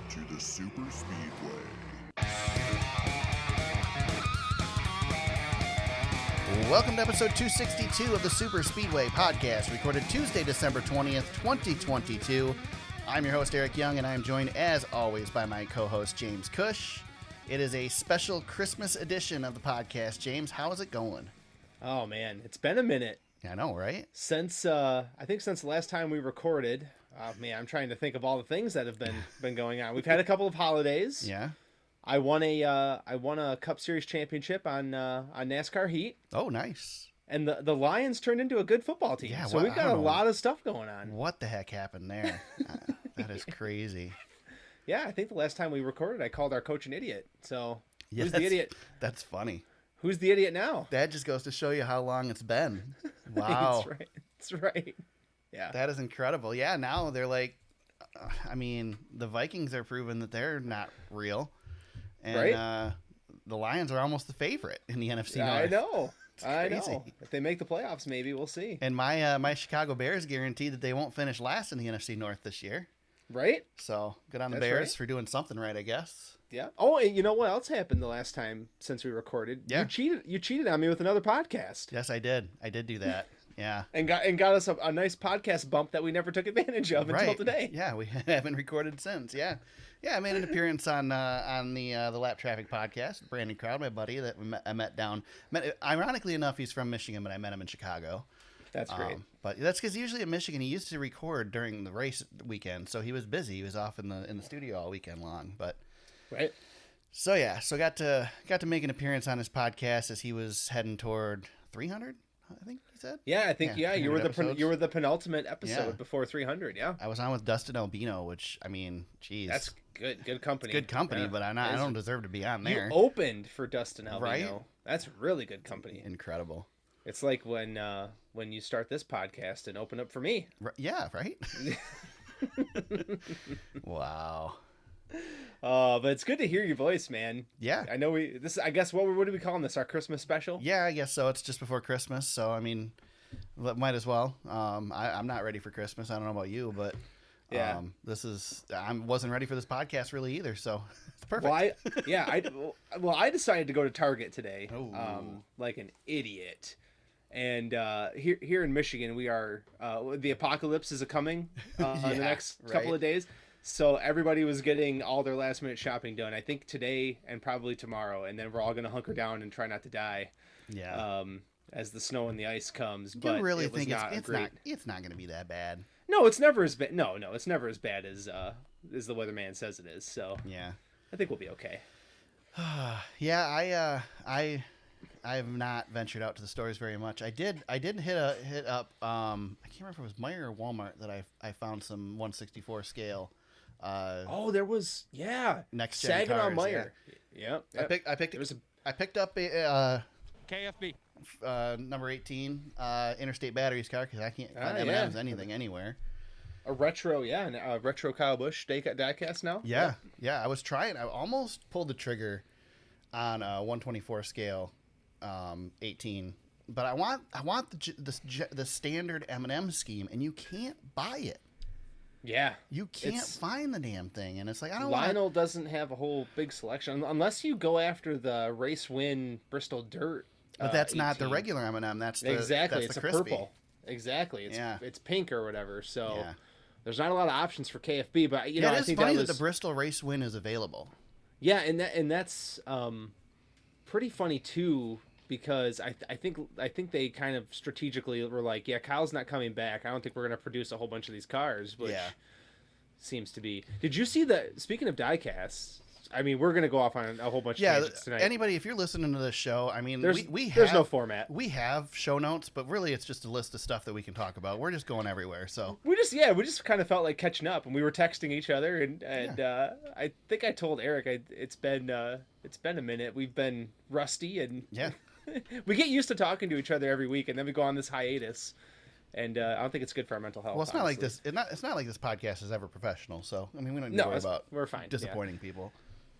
to the Super Speedway. Welcome to episode 262 of the Super Speedway podcast, recorded Tuesday, December 20th, 2022. I'm your host, Eric Young, and I am joined, as always, by my co-host, James Cush. It is a special Christmas edition of the podcast. James, how is it going? Oh, man, it's been a minute. I know, right? Since, I think since the last time we recorded. Man, I'm trying to think of all the things that have been going on. We've had a couple of holidays. Yeah. I won a Cup Series championship on NASCAR Heat. Oh, nice. And the Lions turned into a good football team. Yeah, so we've got a lot of stuff going on. What the heck happened there? That is crazy. Yeah, I think the last time we recorded, I called our coach an idiot. So Yeah, who's the idiot? That's funny. Who's the idiot now? That just goes to show you how long it's been. Wow. That's right. Yeah. That is incredible. Yeah, now they're like, I mean, the Vikings are proving that they're not real. And right? The Lions are almost the favorite in the NFC North. I know. I know. If they make the playoffs, maybe we'll see. And my Chicago Bears guarantee that they won't finish last in the NFC North this year. Right? So good on the That's Bears right. for doing something right, I guess. Yeah. Oh, and you know what else happened the last time since we recorded? Yeah. You cheated on me with another podcast. Yes, I did. I did do that. Yeah. And got us a nice podcast bump that we never took advantage of until today. Yeah, we haven't recorded since. Yeah. Yeah, I made an appearance on the Lap Traffic podcast. Brandon Crowd, my buddy that I met down. Ironically enough, he's from Michigan, but I met him in Chicago. That's great. But that's because usually in Michigan, he used to record during the race weekend, so he was busy. He was off in the studio all weekend long. But right. So yeah, so got to make an appearance on his podcast as he was heading toward 300. I think he said. Yeah, I think you were the penultimate episode before 300. Yeah. I was on with Dustin Albino, which I mean, geez, that's good company. Good company, but I don't deserve to be on there. You opened for Dustin Albino. Right? That's really good company. Incredible. It's like when you start this podcast and open up for me. Yeah, right? Wow. But it's good to hear your voice, man. Yeah. I know I guess what do we calling this? Our Christmas special? Yeah, I guess so. It's just before Christmas, so I mean, might as well. I'm not ready for Christmas. I don't know about you, but yeah, I wasn't ready for this podcast really either, so it's perfect. Well, I decided to go to Target today, Oh. like an idiot. And here in Michigan, we are the apocalypse is coming in the next couple of days. So everybody was getting all their last minute shopping done. I think today and probably tomorrow, and then we're all gonna hunker down and try not to die. Yeah. As the snow and the ice comes. You but really it was think not it's not going to be that bad? No, it's never as bad. No, it's never as bad as the weatherman says it is. So yeah, I think we'll be okay. Yeah, I have not ventured out to the stores very much. I did hit up I can't remember if it was Meijer or Walmart that I found some 1/64 scale. There was next gen Saginaw cars, Meijer. Yeah. Yep. I picked up a KFB number 18 Interstate Batteries car because I can't find M&Ms anything anywhere. A retro, a retro Kyle Busch diecast now. Yeah. I was trying. I almost pulled the trigger on a 1/24 scale 18, but I want the standard M&M scheme, and you can't buy it. Yeah, you can't find the damn thing, and it's like I don't. Lionel doesn't have a whole big selection unless you go after the race win Bristol Dirt. But that's 18. Not the regular M&M. That's exactly. That's it's the a crispy. Purple. Exactly. It's pink or whatever. So there's not a lot of options for KFB. But I think funny that the Bristol race win is available. Yeah, and that's pretty funny too. Because I think they kind of strategically were like, yeah, Kyle's not coming back. I don't think we're going to produce a whole bunch of these cars, which seems to be. Did you see speaking of diecasts, I mean, we're going to go off on a whole bunch of tangents tonight. Anybody, if you're listening to this show, I mean, there's no format. We have show notes, but really it's just a list of stuff that we can talk about. We're just going everywhere. So we just kind of felt like catching up, and we were texting each other, and I think I told Eric it's been a minute. We've been rusty, and we get used to talking to each other every week, and then we go on this hiatus, and I don't think it's good for our mental health. Well, it's not like this. It's not like this podcast is ever professional. So I mean, we don't need to worry about we're fine disappointing people.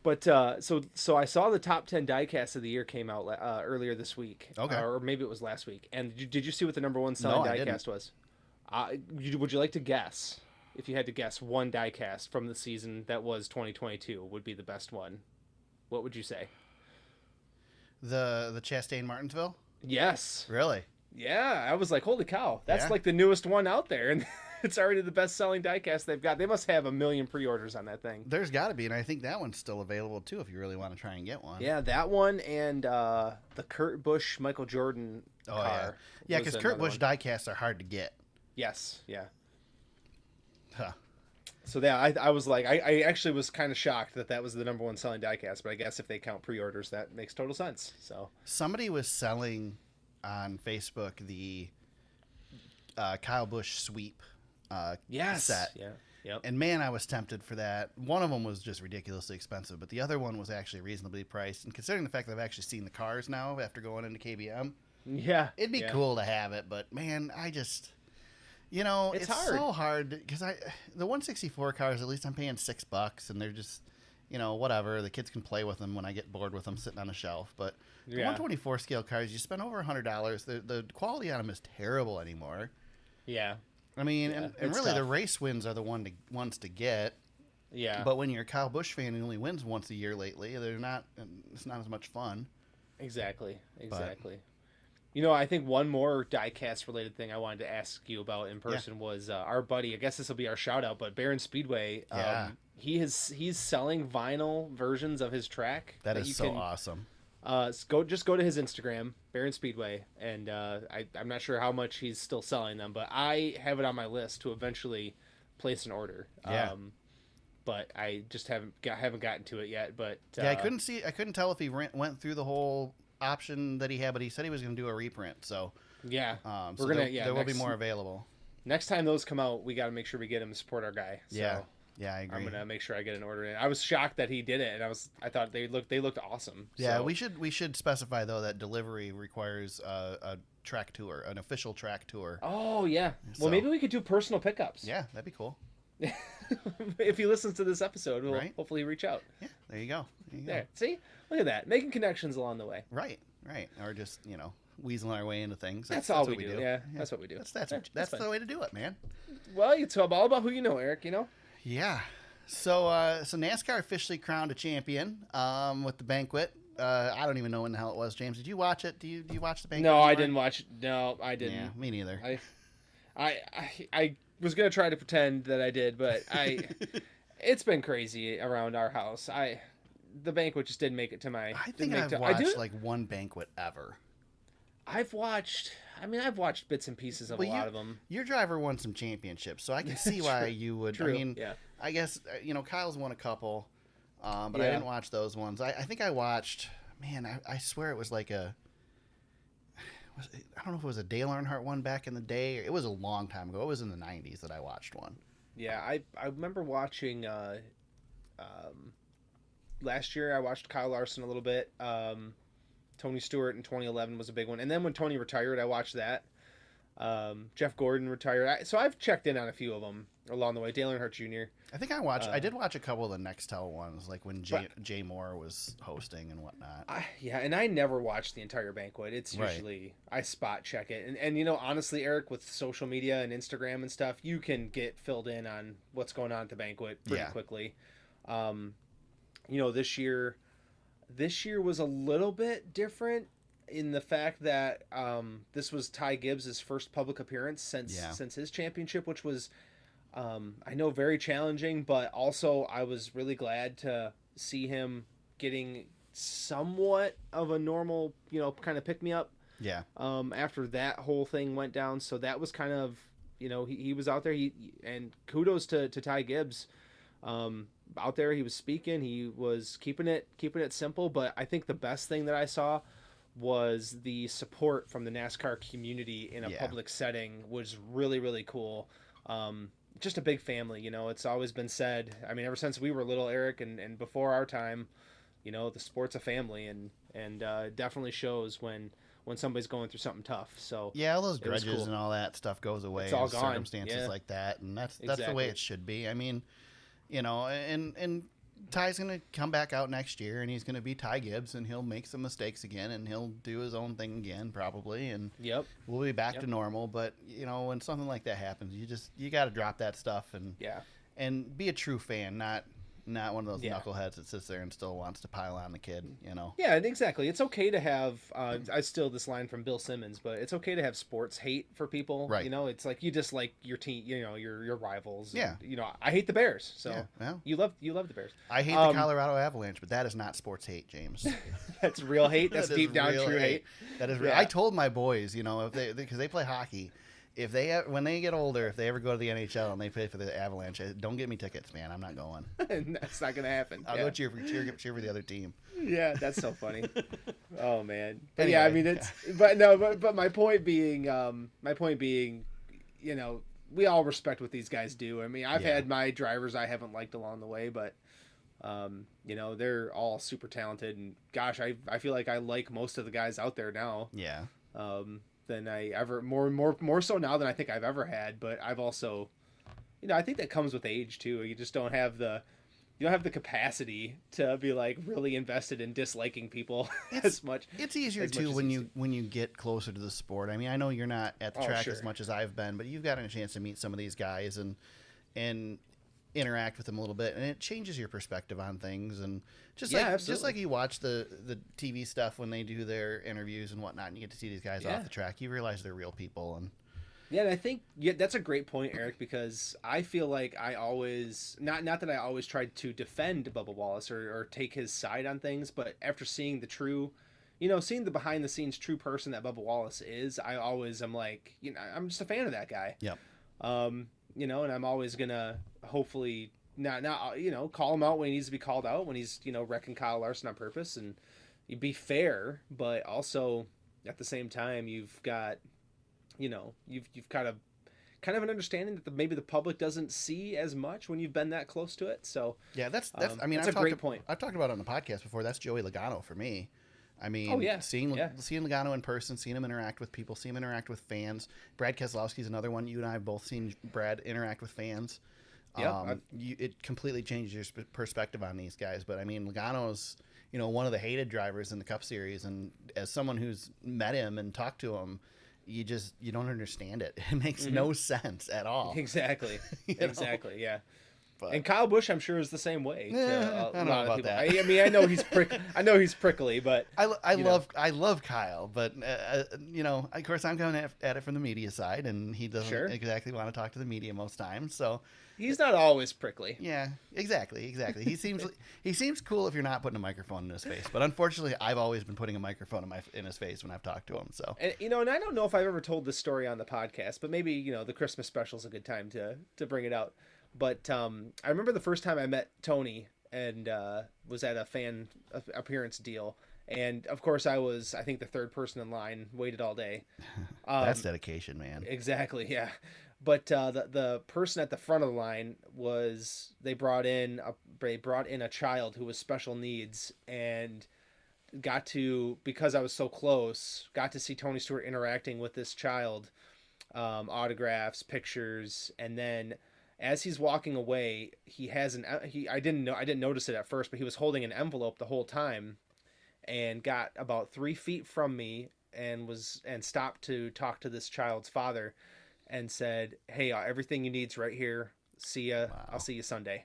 But so I saw the top 10 diecasts of the year came out earlier this week. Okay. Or maybe it was last week. And did you see what the number one selling diecast was? Would you like to guess? if you had to guess one diecast from the season that was 2022 would be the best one, what would you say? The Chastain Martinsville? Yes. Really? Yeah, I was like, holy cow, that's Yeah. like the newest one out there, and it's already the best-selling diecast they've got. They must have 1 million pre-orders on that thing. There's got to be, and I think that one's still available too if you really want to try and get one. Yeah, that one and the Kurt Busch Michael Jordan car. Yeah, was because Kurt another Busch one. diecasts are hard to get. Yes, yeah. Huh. So yeah, I was like, I actually was kind of shocked that was the number one selling diecast, but I guess if they count pre-orders, that makes total sense. So Somebody was selling on Facebook the Kyle Busch sweep yes, set. yeah, yep. And man, I was tempted for that. One of them was just ridiculously expensive, but the other one was actually reasonably priced. And considering the fact that I've actually seen the cars now after going into KBM, Yeah, it'd be yeah. cool to have it. But man, I just, it's hard. so hard because the 164 cars, at least I'm paying $6, and they're just, whatever. The kids can play with them when I get bored with them sitting on a shelf. But the Yeah. 124 scale cars, you spend over $100. The quality on them is terrible anymore. Yeah, I mean, Yeah, and it's really the tough. race wins are the ones to get. yeah. But when you're a Kyle Busch fan and only wins once a year lately, it's not as much fun. Exactly. I think one more diecast related thing I wanted to ask you about in person was our buddy. I guess this will be our shout out, but Barron Speedway. Yeah. He's selling vinyl versions of his track. That is you so can, awesome. go to his Instagram, Barron Speedway, and I'm not sure how much he's still selling them, but I have it on my list to eventually place an order. Yeah. But I just haven't gotten to it yet. But I couldn't tell if he went through the whole option that he had, but he said he was going to do a reprint. So yeah, so there will be more available. Next time those come out, we got to make sure we get him to support our guy. So Yeah, I agree. I'm gonna make sure I get an order in. I was shocked that he did it, and I thought they looked awesome. Yeah, So, we should specify though that delivery requires a track tour, an official track tour. Oh yeah. So- Well, maybe we could do personal pickups. Yeah, that'd be cool. If he listens to this episode, we'll Right. hopefully reach out. Yeah, there you go. There. See, look at that, making connections along the way. Right. Or just weaseling our way into things. That's all we what do. Yeah, that's what we do. That's Yeah, that's fine. the way to do it, man. Well, it's all about who you know, Eric. Yeah. So NASCAR officially crowned a champion with the banquet. I don't even know when the hell it was, James. Did you watch it? Do you watch the banquet? No, I anymore? didn't watch. No, I didn't. Yeah, me neither. I was gonna try to pretend that I did, but it's been crazy around our house. The banquet just didn't make it to my. I think I've I watched like one banquet ever. I've watched bits and pieces of a lot of them. Your driver won some championships, so I can see why you would. True. I mean, yeah. I guess Kyle's won a couple, but I Yeah. didn't watch those ones. I think I watched. Man, I swear it was like a. I don't know if it was a Dale Earnhardt one back in the day. It was a long time ago. It was in the '90s that I watched one. Yeah, I remember watching. Last year I watched Kyle Larson a little bit. Tony Stewart in 2011 was a big one, and then when Tony retired, I watched that. Jeff Gordon retired, so I've checked in on a few of them along the way. Dale Earnhardt Jr. I think I watched. I did watch a couple of the Nextel ones, like when Jay Moore was hosting and whatnot. And I never watch the entire banquet. It's Right. usually I spot check it, and honestly, Eric, with social media and Instagram and stuff, you can get filled in on what's going on at the banquet pretty quickly. This year was a little bit different in the fact that this was Ty Gibbs' first public appearance since his championship, which was I know very challenging, but also I was really glad to see him getting somewhat of a normal, kind of pick me up. Yeah. After that whole thing went down, so that was kind of, he was out there. And kudos to Ty Gibbs. Out there, he was speaking. He was keeping it simple. But I think the best thing that I saw was the support from the NASCAR community in a public setting was really, really cool. Just a big family, it's always been said. I mean, ever since we were little, Eric, and before our time, the sport's a family, and it definitely shows when somebody's going through something tough. So yeah, all those grudges and all that stuff goes away. It's all in circumstances gone. like that, and that's the Exactly. way it should be. I mean, and Ty's going to come back out next year, and he's going to be Ty Gibbs, and he'll make some mistakes again, and he'll do his own thing again, probably, and we'll be back to normal. But, you know, when something like that happens, you got to drop that stuff and be a true fan, not one of those knuckleheads that sits there and still wants to pile on the kid, you know? Yeah, exactly. It's okay to have, I steal this line from Bill Simmons, but it's okay to have sports hate for people. Right. You know, it's like you dislike your team, you know, your rivals. Yeah. And, you know, I hate the Bears. So you love the Bears. I hate the Colorado Avalanche, but that is not sports hate, James. That's real hate. That's deep down true hate. That is real. I told my boys, you know, because they play hockey, when they get older, if they ever go to the NHL and they play for the Avalanche, don't get me tickets, man. I'm not going. That's not gonna happen. I'll go cheer for the other team. Yeah, that's so funny. Oh man. But anyway, I mean it's but my point being, you know, we all respect what these guys do. I mean, I've had my drivers I haven't liked along the way, but you know, they're all super talented, and gosh, I feel like I like most of the guys out there now. Yeah. Than I ever more so now than I think I've ever had. But I've also, you know, I think that comes with age too. You just don't have the capacity to be like really invested in disliking people as much. It's easier too when you get closer to the sport. I mean, I know you're not at the track as much as I've been, but you've gotten a chance to meet some of these guys and interact with them a little bit, and it changes your perspective on things. And just like you watch the TV stuff when they do their interviews and whatnot, and you get to see these guys off the track, you realize they're real people. And and I think that's a great point, Eric, because I feel like I always not that I always tried to defend Bubba Wallace or take his side on things, but after seeing seeing the behind the scenes true person that Bubba Wallace is, I always am like, you know, I'm just a fan of that guy. Yep. You know, and I'm always gonna hopefully not you know, call him out when he needs to be called out, when he's, you know, wrecking Kyle Larson on purpose, and you'd be fair, but also at the same time you've got, you know, you've got a kind of an understanding that maybe the public doesn't see as much when you've been that close to it. So yeah, that's I mean, that's a great point. I've talked about it on the podcast before. That's Joey Logano for me. I mean, seeing Logano in person, seeing him interact with people, seeing him interact with fans. Brad Keselowski's another one. You and I have both seen Brad interact with fans. It completely changes your perspective on these guys. But I mean, Logano's, you know, one of the hated drivers in the Cup Series, and as someone who's met him and talked to him, you don't understand it. It makes no sense at all. Exactly. Exactly. Know? Yeah. But, and Kyle Busch, I'm sure, is the same way. I don't know about that. I mean, I know he's prickly, but I love Kyle, but you know, of course, I'm coming at it from the media side, and he doesn't exactly want to talk to the media most times. So he's not always prickly. Yeah, exactly. He seems cool if you're not putting a microphone in his face, but unfortunately, I've always been putting a microphone in his face when I've talked to him. So, and you know, and I don't know if I've ever told this story on the podcast, but maybe, you know, the Christmas special is a good time to bring it out. But I remember the first time I met Tony and was at a fan appearance deal. And, of course, I think, the third person in line, waited all day. That's dedication, man. Exactly, yeah. But the person at the front of the line they brought in a child who was special needs, and because I was so close, got to see Tony Stewart interacting with this child, autographs, pictures, and then as he's walking away, I didn't notice it at first, but he was holding an envelope the whole time, and got about 3 feet from me and stopped to talk to this child's father, and said, "Hey, everything you need's right here. See ya. Wow. I'll see you Sunday."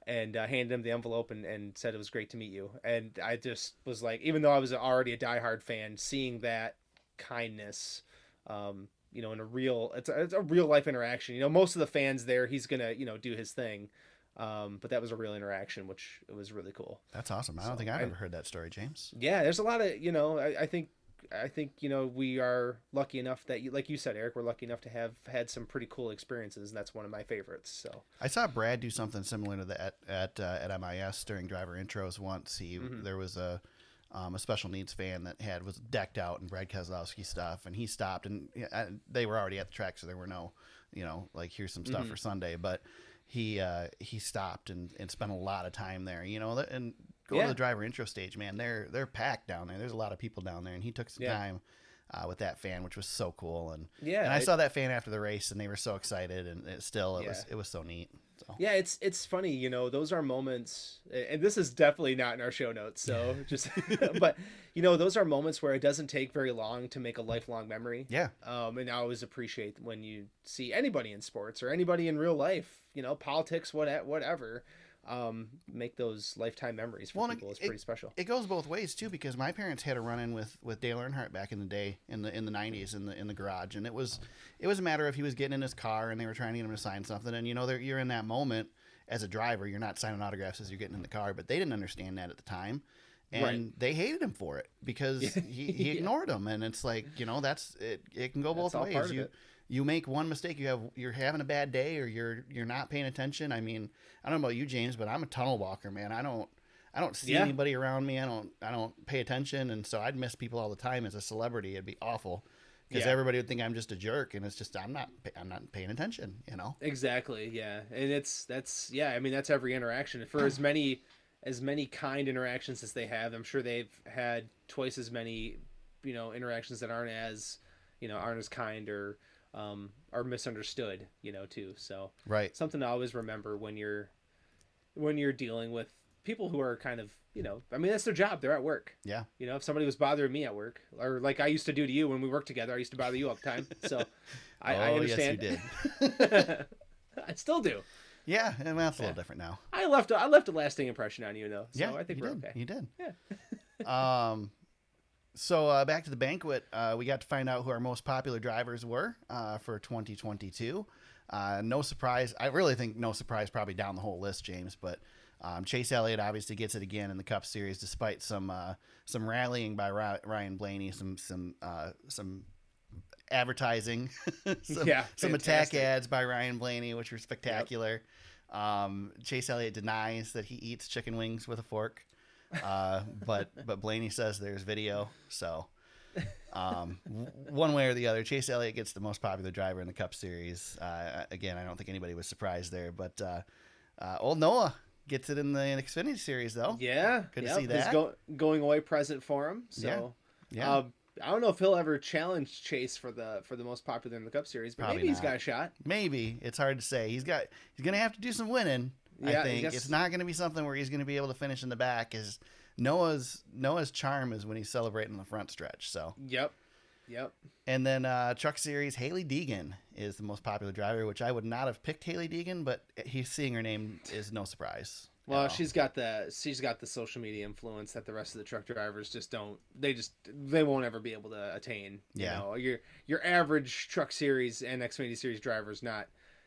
And handed him the envelope and said it was great to meet you. And I just was like, even though I was already a diehard fan, seeing that kindness, you know, it's a real life interaction. You know, most of the fans there, he's gonna, you know, do his thing, but that was a real interaction, which it was really cool. That's awesome. I don't think I've ever heard that story, James. Yeah, there's a lot of, you know, I think you know, we are lucky enough that, like you said, Eric, we're lucky enough to have had some pretty cool experiences, and that's one of my favorites. So I saw Brad do something similar to that at MIS during driver intros once. There was a special needs fan that was decked out in Brad Keselowski stuff, and he stopped, and they were already at the track, so there were no, you know, like, here's some stuff for Sunday, but he stopped and spent a lot of time there, you know, and go to the driver intro stage, man. They're packed down there. There's a lot of people down there, and he took some time with that fan, which was so cool. And I saw that fan after the race, and they were so excited, and it was so neat. So. Yeah, it's funny, you know, those are moments, and this is definitely not in our show notes, so just, but, you know, those are moments where it doesn't take very long to make a lifelong memory. Yeah. And I always appreciate when you see anybody in sports or anybody in real life, you know, politics, whatever, make those lifetime memories for people. It's pretty special. It goes both ways too, because my parents had a run-in with Dale Earnhardt back in the day, in the 90s, in the garage, and it was a matter of he was getting in his car and they were trying to get him to sign something, and you know, you're in that moment as a driver, you're not signing autographs as you're getting in the car, but they didn't understand that at the time, and they hated him for it because he ignored them, and it's like, you know, it can go both ways. You make one mistake, you're having a bad day, or you're not paying attention. I mean, I don't know about you, James, but I'm a tunnel walker, man. I don't see anybody around me. I don't pay attention, and so I'd miss people all the time. As a celebrity, it'd be awful because everybody would think I'm just a jerk, and it's just I'm not paying attention, you know. Exactly, yeah, and I mean, that's every interaction. For as many kind interactions as they have, I'm sure they've had twice as many, you know, interactions that aren't as kind or are misunderstood, you know, too. So something to always remember when you're dealing with people who are kind of, you know, I mean, that's their job. They're at work. Yeah. You know, if somebody was bothering me at work, or like I used to do to you when we worked together, I used to bother you all the time. So I understand. Yes, you did. I still do. Yeah, and that's a little different now. I left a lasting impression on you, though. So I think we're okay. You did. Yeah. So back to the banquet, we got to find out who our most popular drivers were for 2022. No surprise. I really think no surprise probably down the whole list, James. But Chase Elliott obviously gets it again in the Cup Series, despite some rallying by Ryan Blaney, some advertising, some attack ads by Ryan Blaney, which were spectacular. Yep. Chase Elliott denies that he eats chicken wings with a fork. But Blaney says there's video, so one way or the other, Chase Elliott gets the most popular driver in the Cup Series. Again, I don't think anybody was surprised there, but old Noah gets it in the Xfinity Series, though. Yeah, good to see that. Going away present for him. So yeah. I don't know if he'll ever challenge Chase for the most popular in the Cup Series, but maybe he's got a shot. Maybe. It's hard to say. He's gonna have to do some winning. I think it's not going to be something where he's going to be able to finish in the back. Is Noah's charm is when he's celebrating the front stretch. So yep. And then Truck Series, Hailie Deegan is the most popular driver, which I would not have picked Hailie Deegan, but seeing her name is no surprise. Well, she's got the social media influence that the rest of the truck drivers just don't. They won't ever be able to attain. You know, your average Truck Series and Xfinity Series driver's not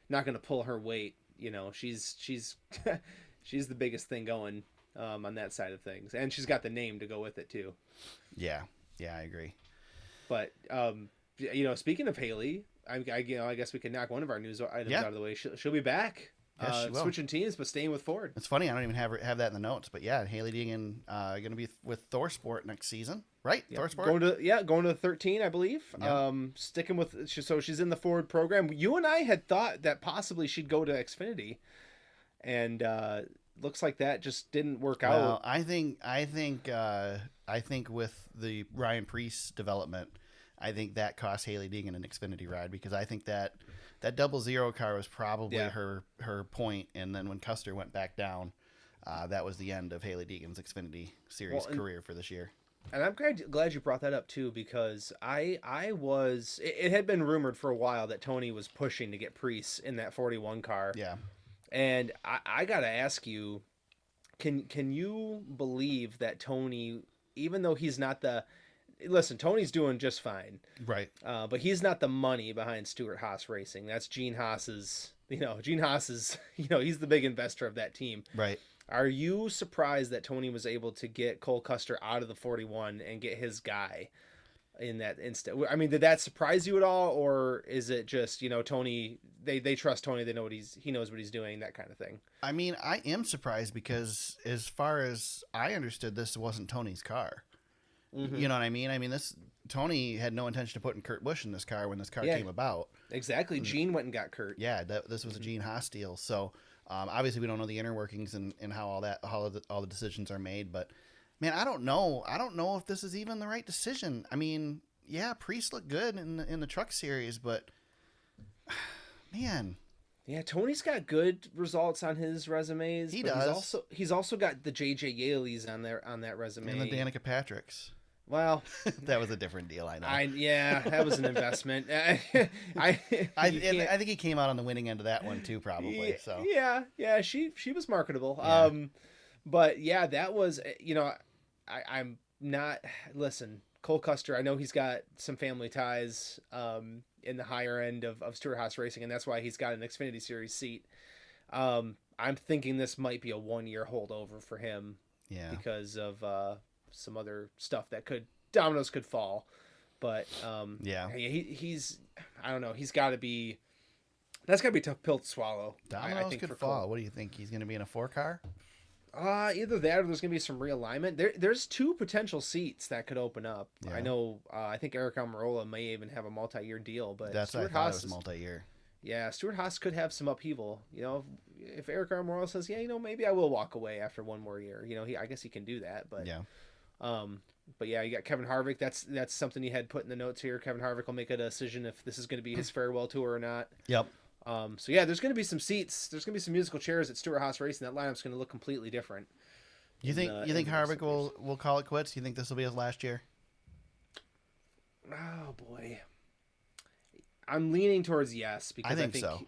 going to pull her weight. You know, she's she's the biggest thing going on that side of things, and she's got the name to go with it too. Yeah, I agree. But you know, speaking of Hailie, I guess we could knock one of our news items out of the way. She'll be back. Yes, she will. Switching teams, but staying with Ford. It's funny, I don't even have that in the notes, but yeah, Hailie Deegan going to be with Thor Sport next season, right? Yeah. Thor Sport. Going to 13, I believe. Yeah. Sticking with so she's in the Ford program. You and I had thought that possibly she'd go to Xfinity, and looks like that just didn't work out. Well, I think with the Ryan Preece development, I think that cost Hailie Deegan an Xfinity ride, because I think that 00 car was probably her point, and then when Custer went back down, that was the end of Hailie Deegan's Xfinity Series career for this year. And I'm glad you brought that up too, because it had been rumored for a while that Tony was pushing to get Preece in that 41 car. Yeah. And I gotta ask you, can you believe that Tony, even though he's not listen, Tony's doing just fine. Right. But he's not the money behind Stewart-Haas Racing. That's Gene Haas's, he's the big investor of that team. Right. Are you surprised that Tony was able to get Cole Custer out of the 41 and get his guy in that instant? I mean, did that surprise you at all? Or is it just, Tony, they trust Tony, they know he knows what he's doing, that kind of thing? I mean, I am surprised because as far as I understood, this wasn't Tony's car. Mm-hmm. You know what I mean? I mean, Tony had no intention of putting Kurt Busch in this car when this car came about. Exactly. Gene went and got Kurt. Yeah, this was a Gene Haas deal. So obviously we don't know the inner workings and how all the decisions are made. But man, I don't know. I don't know if this is even the right decision. I mean, yeah, Preece looked good in the Truck Series, but man, Yeah, Tony's got good results on his resumes. He but does. He's also got the JJ Yaleys on that resume. And the Danica Patricks. Well, That was a different deal, I know. That was an investment. I think he came out on the winning end of that one too, probably. So yeah, she was marketable. Yeah. But yeah, that was I'm not listen. Cole Custer, I know he's got some family ties in the higher end of Stewart-Haas Racing, and that's why he's got an Xfinity Series seat. I'm thinking this might be a 1-year holdover for him, because of some other stuff that dominoes could fall. But he's I don't know. He's got to be. That's got to be a tough pill to swallow. Dominoes I think could fall. What do you think? He's going to be in a 4-car? Either that or there's going to be some realignment. There's 2 potential seats that could open up. Yeah. I know. I think Eric Almirola may even have a multi-year deal, but That's what I thought. It was multi-year. Yeah, Stewart-Haas could have some upheaval. If Eric Almirola says, maybe I will walk away after 1 more year. I guess he can do that. But yeah. But yeah, you got Kevin Harvick. That's something you had put in the notes here. Kevin Harvick will make a decision if this is going to be his farewell tour or not. Yep. So yeah, there's going to be some seats. There's going to be some musical chairs at Stewart-Haas Racing. That lineup's going to look completely different. You think Harvick will call it quits? You think this will be his last year? Oh boy, I'm leaning towards yes because I think so.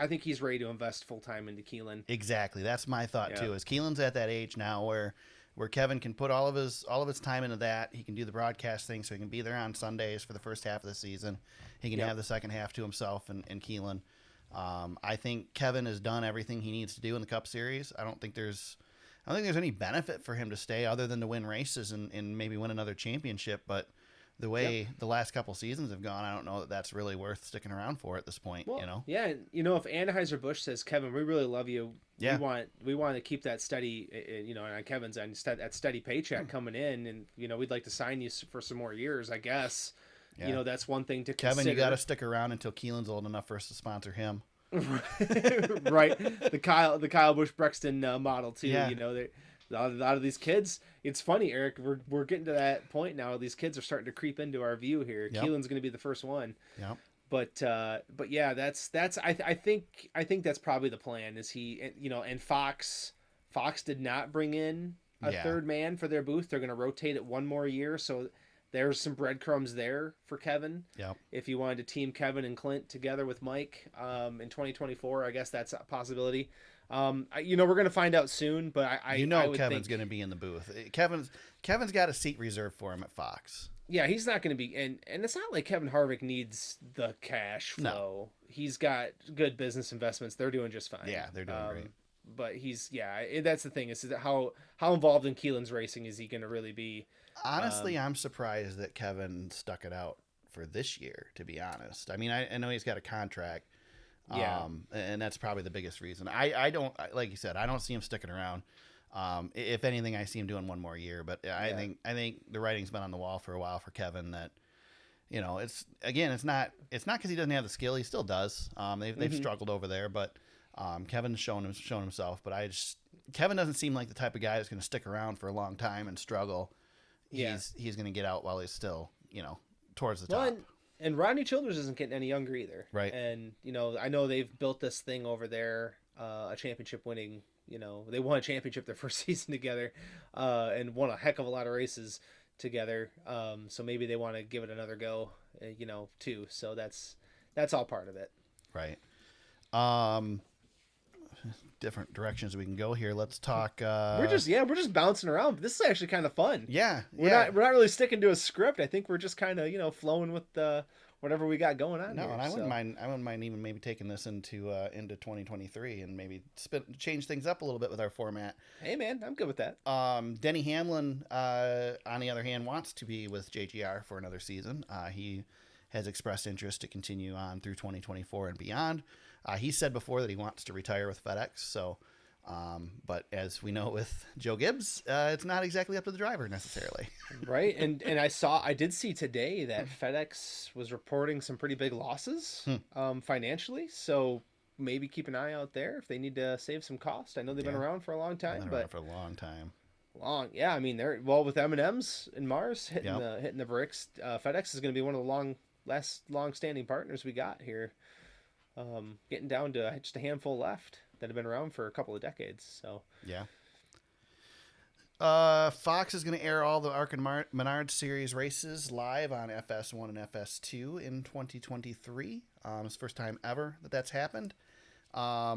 I think he's ready to invest full time into Keelan. Exactly, that's my thought too. Is Keelan's at that age now where Kevin can put all of his time into that. He can do the broadcast thing, so he can be there on Sundays for the first half of the season. He can have the second half to himself and Keelan. I think Kevin has done everything he needs to do in the Cup Series. I don't think there's any benefit for him to stay other than to win races and maybe win another championship. But the way the last couple seasons have gone, I don't know that that's really worth sticking around for at this point. Well, yeah, if Anheuser-Busch says, Kevin, we really love you. Yeah. We want to keep that steady, on Kevin's end, that steady paycheck coming in, and we'd like to sign you for some more years, I guess. Yeah. That's one thing to consider. Kevin, you got to stick around until Keelan's old enough for us to sponsor him. Right, the Kyle Busch Brexton model too. Yeah. A lot of these kids. It's funny, Eric. We're getting to that point now. These kids are starting to creep into our view here. Yep. Keelan's going to be the first one. Yep. But yeah, that's I think that's probably the plan. Is he and Fox did not bring in a third man for their booth. They're going to rotate it 1 more year, so there's some breadcrumbs there for Kevin. Yep. If you wanted to team Kevin and Clint together with Mike in 2024, I guess that's a possibility. We're going to find out soon, but I Kevin's going to be in the booth. Kevin's got a seat reserved for him at Fox. Yeah, he's not going to be, and it's not like Kevin Harvick needs the cash flow. No. He's got good business investments. They're doing just fine. Yeah, they're doing great. But that's the thing is how involved in Keelan's racing is he going to really be? Honestly, I'm surprised that Kevin stuck it out for this year, to be honest. I mean, I know he's got a contract. And that's probably the biggest reason. I don't, like you said, I don't see him sticking around. If anything, I see him doing 1 more year, but I think the writing's been on the wall for a while for Kevin that, it's not because he doesn't have the skill. He still does. They've struggled over there, but Kevin's shown himself, but Kevin doesn't seem like the type of guy that's going to stick around for a long time and struggle. He's going to get out while he's still, towards the top. And Rodney Childers isn't getting any younger either. Right. And, I know they've built this thing over there, a championship winning, they won a championship their first season together, and won a heck of a lot of races together. So maybe they want to give it another go, too. So that's all part of it. Right. Different directions we can go here. Let's talk. We're just bouncing around. This is actually kind of fun. Yeah, we're not really sticking to a script. I think we're just kind of flowing with whatever we got going on. No, here, and I wouldn't mind even maybe taking this into 2023 and maybe change things up a little bit with our format. Hey man, I'm good with that. Denny Hamlin, on the other hand, wants to be with JGR for another season. He has expressed interest to continue on through 2024 and beyond. He said before that he wants to retire with FedEx. So, but as we know with Joe Gibbs, it's not exactly up to the driver necessarily. Right. And I did see today that FedEx was reporting some pretty big losses financially. So maybe keep an eye out there if they need to save some cost. I know they've been around for a long time, Yeah. I mean, they're with M&M's and Mars hitting the bricks. FedEx is going to be one of the long-standing partners we got here. getting down to just a handful left that have been around for a couple of decades. So yeah. Fox is going to air all the Ark and Menard Series races live on FS1 and FS2 in 2023. It's the first time ever that's happened. I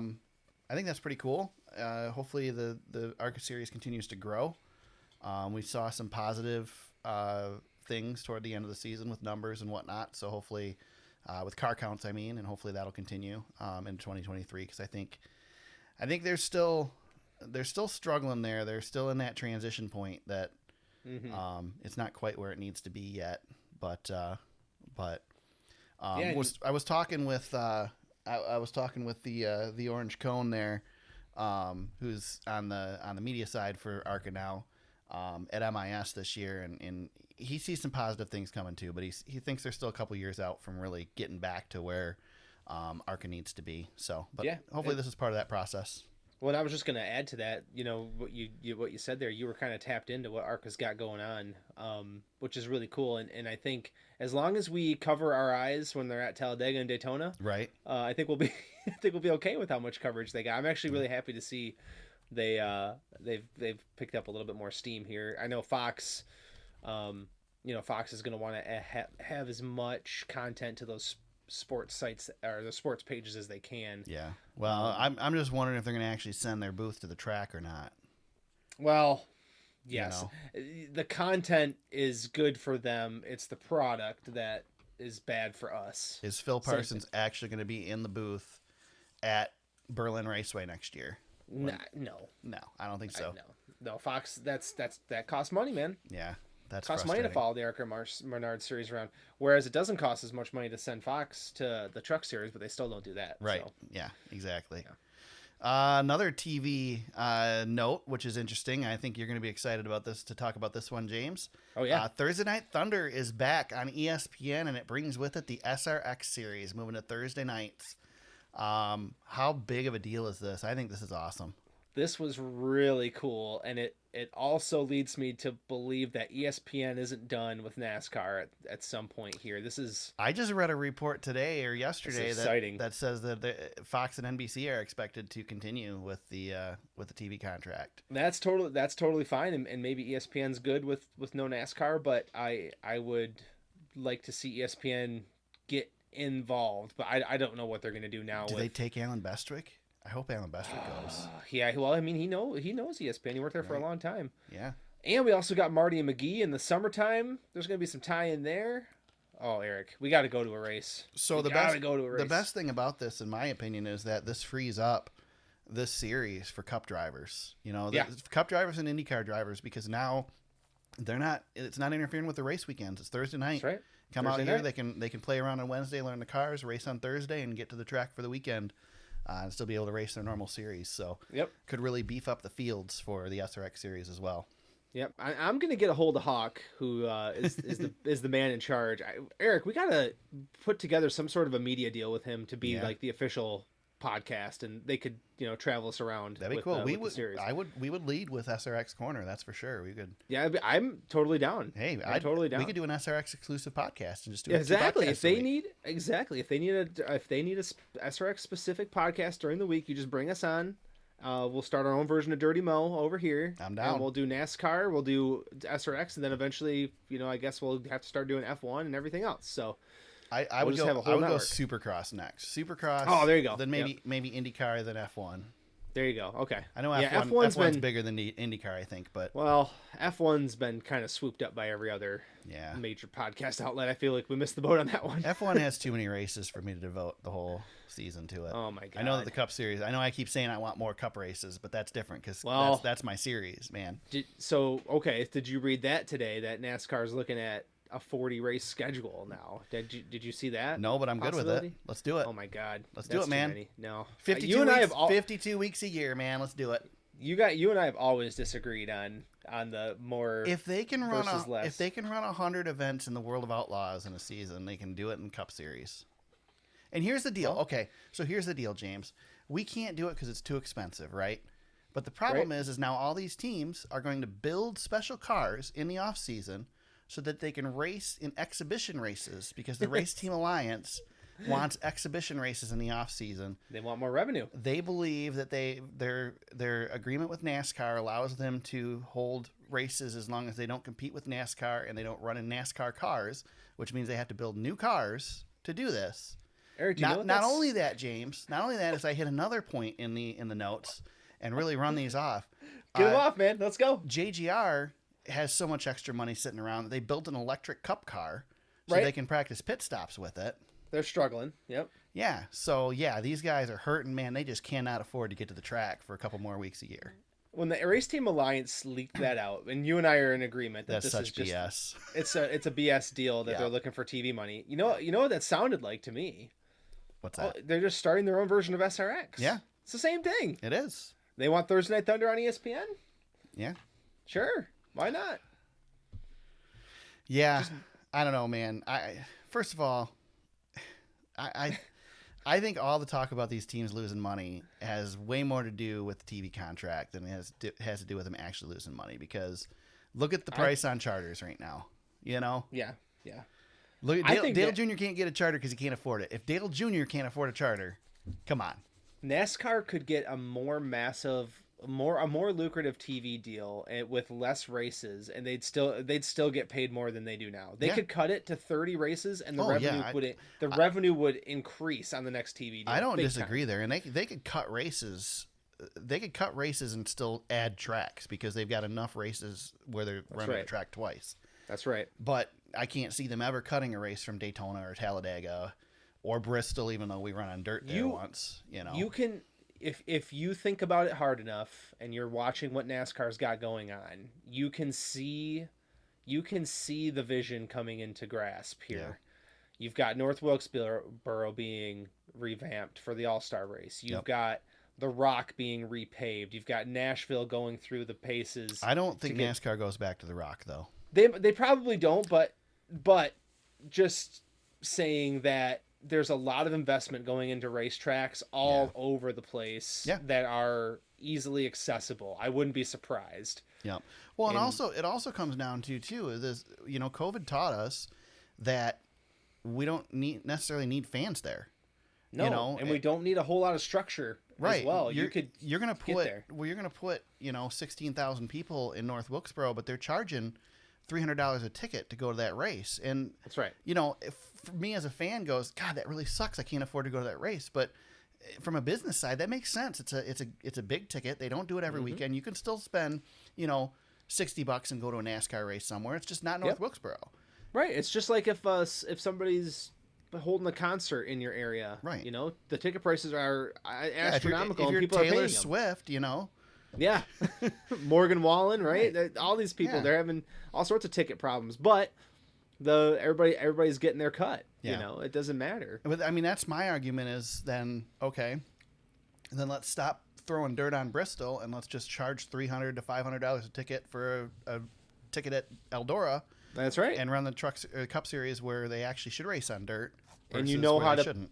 think that's pretty cool. Hopefully the Ark Series continues to grow. We saw some positive things toward the end of the season with numbers and whatnot. So hopefully, with car counts, and hopefully that'll continue in 2023, because I think they're still struggling there. They're still in that transition point that it's not quite where it needs to be yet. But I was talking with the Orange Cone there, who's on the media side for ARCA now, at MIS this year, and he sees some positive things coming too, but he thinks they're still a couple years out from really getting back to where ARCA needs to be. So, but hopefully this is part of that process. Well, I was just going to add to that, what you said there. You were kind of tapped into what ARCA's got going on, which is really cool. And I think as long as we cover our eyes when they're at Talladega and Daytona, right? I think we'll be okay with how much coverage they got. I'm actually really happy to see they've picked up a little bit more steam here. I know Fox, Fox is going to want to have as much content to those sports sites or the sports pages as they can. Yeah. Well, I'm just wondering if they're going to actually send their booth to the track or not. Well, yes. The content is good for them. It's the product that is bad for us. Is Phil Parsons actually going to be in the booth at Berlin Raceway next year? No, I don't think so. No, Fox. That costs money, man. Yeah. That's costs money to follow the ARCA Menard Series around, whereas it doesn't cost as much money to send Fox to the Truck Series, but they still don't do that. Right. So. Yeah, exactly. Yeah. Another TV note, which is interesting. I think you're going to be excited about this, to talk about this one, James. Oh, yeah. Thursday Night Thunder is back on ESPN, and it brings with it the SRX Series, moving to Thursday nights. How big of a deal is this? I think this is awesome. This was really cool, and it also leads me to believe that ESPN isn't done with NASCAR at some point here. I just read a report today or yesterday that says that Fox and NBC are expected to continue with the TV contract. That's totally fine, and maybe ESPN's good with no NASCAR, but I would like to see ESPN get involved, but I don't know what they're going to do now. Do they take Alan Bestwick? I hope Alan Bestwick goes. Yeah, well, he knows ESPN. He worked there for a long time. Yeah. And we also got Marty and McGee in the summertime. There's going to be some tie in there. Oh, Eric, we got to go to a race. So the best thing about this, in my opinion, is that this frees up this series for Cup drivers. Cup drivers and IndyCar drivers, because now it's not interfering with the race weekends. It's Thursday night. That's right. Come Thursday out here. Night. They can play around on Wednesday, learn the cars, race on Thursday, and get to the track for the weekend. And still be able to race their normal series. So could really beef up the fields for the SRX Series as well. Yep. I'm going to get a hold of Hawk, who is the man in charge. Eric, we got to put together some sort of a media deal with him to be like the official podcast, and they could travel us around. That'd be cool. We would lead with SRX Corner, that's for sure. We could. Yeah, I'm totally down. Hey, I'm totally down. We could do an SRX exclusive podcast and just do exactly. If they need a SRX specific podcast during the week, you just bring us on. We'll start our own version of Dirty Mo over here. I'm down. And we'll do NASCAR, we'll do SRX, and then eventually, I guess we'll have to start doing F1 and everything else. So. I would go Supercross next. Supercross. Oh, there you go. Then maybe IndyCar, then F1. There you go. Okay. I know F1's bigger than the IndyCar, I think, but F1's been kind of swooped up by every other major podcast outlet. I feel like we missed the boat on that one. F1 has too many races for me to devote the whole season to it. Oh my god. I know that the Cup Series. I know I keep saying I want more Cup races, but that's different because that's my series, man. Did you read that today? That NASCAR's looking at a 40 race schedule now. Did you see that? No, but I'm good with it. Let's do it. Oh my god. Let's do it, man. Many. No. 52 weeks a year, man. Let's do it. You and I have always disagreed on the more if they can run versus less. If they can run 100 events in the World of Outlaws in a season, they can do it in Cup Series. And here's the deal. Okay, so here's the deal, James. We can't do it because it's too expensive, right? But the problem is now all these teams are going to build special cars in the off season so that they can race in exhibition races, because the Race Team Alliance wants exhibition races in the off season. They want more revenue. They believe that their agreement with NASCAR allows them to hold races as long as they don't compete with NASCAR and they don't run in NASCAR cars, which means they have to build new cars to do this. Eric, do you know Not only that, James. Not only that, is I hit another point in the notes and really run these off. Get them off, man. Let's go. JGR has so much extra money sitting around that they built an electric cup car so Right. they can practice pit stops with it. They're struggling. Yep. Yeah. So yeah, these guys are hurting, man. They just cannot afford to get to the track for a couple more weeks a year. When the Race Team Alliance leaked that out, and you and I are in agreement that That's this such is just BS. it's a BS deal that Yeah. they're looking for TV money. You know what that sounded like to me? What's that? Oh, they're just starting their own version of SRX. Yeah. It's the same thing. It is. They want Thursday Night Thunder on ESPN? Yeah. Sure. Why not? Yeah. I don't know, man. First of all, I think all the talk about these teams losing money has way more to do with the TV contract than it has to do with them actually losing money. Because look at the price on charters right now. You know. Yeah. Yeah. Look, I Dale, think Dale that- Jr. can't get a charter because he can't afford it. If Dale Jr. can't afford a charter, come on. NASCAR could get a more lucrative TV deal with less races, and they'd still get paid more than they do now. They Yeah. could cut it to 30 races, and the revenue would increase on the next TV deal. I don't big disagree time. there, and they could cut races. They could cut races and still add tracks because they've got enough races where they're running right. the track twice. That's right. But I can't see them ever cutting a race from Daytona or Talladega or Bristol, even though we run on dirt there once. You know, You can, if you think about it hard enough, and you're watching what NASCAR's got going on, you can see the vision coming into grasp here. Yeah. You've got North Wilkesboro being revamped for the All-Star race. You've got the Rock being repaved. You've got Nashville going through the paces. I don't think NASCAR goes back to the Rock though. They probably don't, but just saying that there's a lot of investment going into racetracks all over the place that are easily accessible. I wouldn't be surprised. Yeah. Well, and also it also comes down to too this. You know, COVID taught us that we don't necessarily need fans there. No, you know, and we don't need a whole lot of structure as well. You're gonna put 16,000 people in North Wilkesboro, but they're charging $300 a ticket to go to that race. And that's right. You know, if for me as a fan goes, God, that really sucks. I can't afford to go to that race. But from a business side, that makes sense. It's a big ticket. They don't do it every weekend. You can still spend, $60 and go to a NASCAR race somewhere. It's just not North Wilkesboro. Right. It's just like if somebody's holding a concert in your area, right? The ticket prices are astronomical. If you're and people Taylor are paying Swift, Yeah. Morgan Wallen, right? Right. All these people, they're having all sorts of ticket problems, but everybody's getting their cut. Yeah. It doesn't matter. But I mean, that's my argument is then, okay, then let's stop throwing dirt on Bristol and let's just charge $300 to $500 a ticket for a ticket at Eldora. That's right. And run the Cup Series where they actually should race on dirt. And you know how to shouldn't.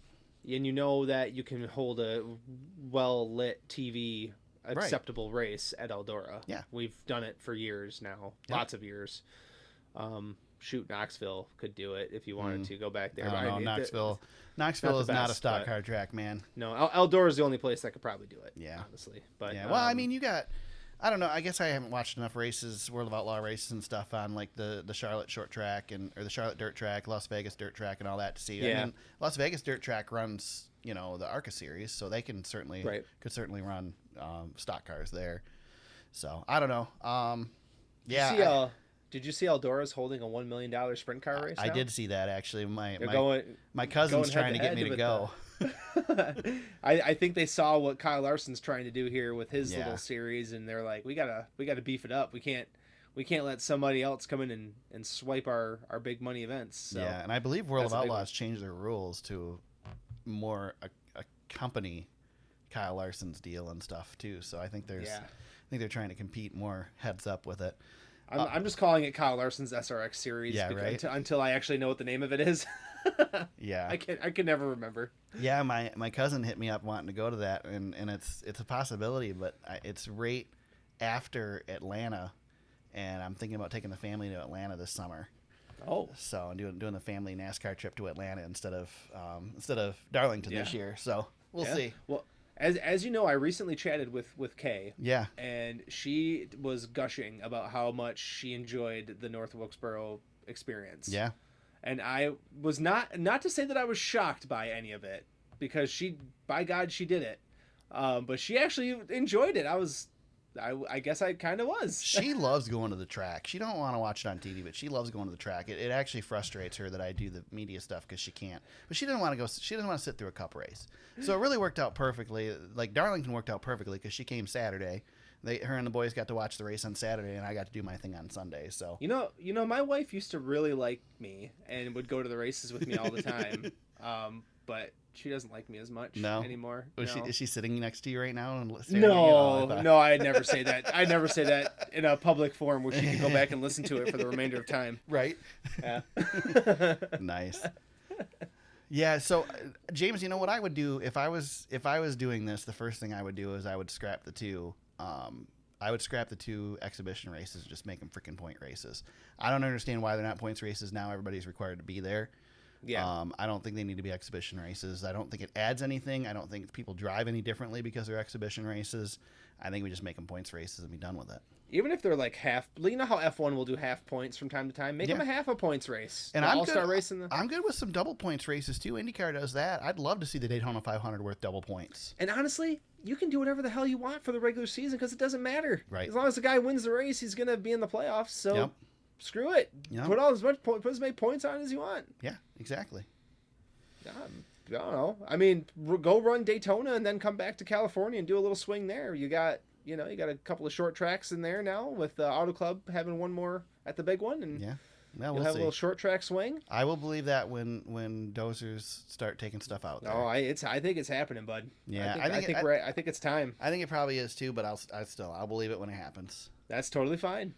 And you know that you can hold a well-lit TV acceptable race at Eldora. Yeah. We've done it for years now. Yeah. Lots of years. Knoxville could do it if you wanted to go back there. No, Knoxville is not a stock car track, man. No, Eldora is the only place that could probably do it. Yeah. Honestly. But yeah. Well, I mean, you got, I don't know. I guess I haven't watched enough races, World of Outlaw races and stuff on like the Charlotte short track or the Charlotte dirt track, Las Vegas dirt track, and all that to see. Yeah. I mean, Las Vegas dirt track runs, the ARCA series, so they can certainly run stock cars there. So I don't know. Did you see Eldora's holding a $1 million sprint car race? I did see that actually. My my cousin's trying to get me to go. I think they saw what Kyle Larson's trying to do here with his little series, and they're like, we gotta beef it up. We can't let somebody else come in and swipe our big money events. So yeah, and I believe World of Outlaws changed their rules to more accompany Kyle Larson's deal and stuff too. So I think they're trying to compete more heads up with it. I'm just calling it Kyle Larson's SRX series until I actually know what the name of it is. Yeah. I can never remember. Yeah, my cousin hit me up wanting to go to that, and it's a possibility, but it's right after Atlanta, and I'm thinking about taking the family to Atlanta this summer. Oh, So I'm doing the family NASCAR trip to Atlanta instead of Darlington this year. So we'll see. Well, as you know, I recently chatted with Kay. Yeah. And she was gushing about how much she enjoyed the North Wilkesboro experience. Yeah. And I was not to say that I was shocked by any of it, because by God, she did it. But she actually enjoyed it. I guess I kind of was. She loves going to the track. She don't want to watch it on TV, but she loves going to the track. It actually frustrates her that I do the media stuff because she can't. But she didn't want to go. She doesn't want to sit through a cup race. So it really worked out perfectly. Like Darlington worked out perfectly because she came Saturday. Her and the boys got to watch the race on Saturday, and I got to do my thing on Sunday. So you know, my wife used to really like me and would go to the races with me all the time. But she doesn't like me as much anymore. Is she sitting next to you right now? No, I'd never say that. I'd never say that in a public forum where she could go back and listen to it for the remainder of time. Right. Yeah. Nice. Yeah. So, James, you know what I would do if I was doing this? The first thing I would do is I would scrap the two. I would scrap the two exhibition races and just make them freaking point races. I don't understand why they're not points races now. Everybody's required to be there. Yeah. I don't think they need to be exhibition races. I don't think it adds anything. I don't think people drive any differently because they're exhibition races. I think we just make them points races and be done with it. Even if they're like half, you know how F1 will do half points from time to time? Make them a half a points race. And I'm good with some double points races too. IndyCar does that. I'd love to see the Daytona 500 worth double points. And honestly, you can do whatever the hell you want for the regular season because it doesn't matter. Right. As long as the guy wins the race, he's going to be in the playoffs. So screw it. Yep. Put as many points on as you want. Yeah, exactly. I don't know. I mean, go run Daytona and then come back to California and do a little swing there. You got a couple of short tracks in there now with the Auto Club having one more at the big one, and we'll have see. a little short track swing. I will believe that when dozers start taking stuff out there. Oh, I think it's happening, bud. Yeah, I think it's time. I think it probably is too, but I'll believe it when it happens. That's totally fine.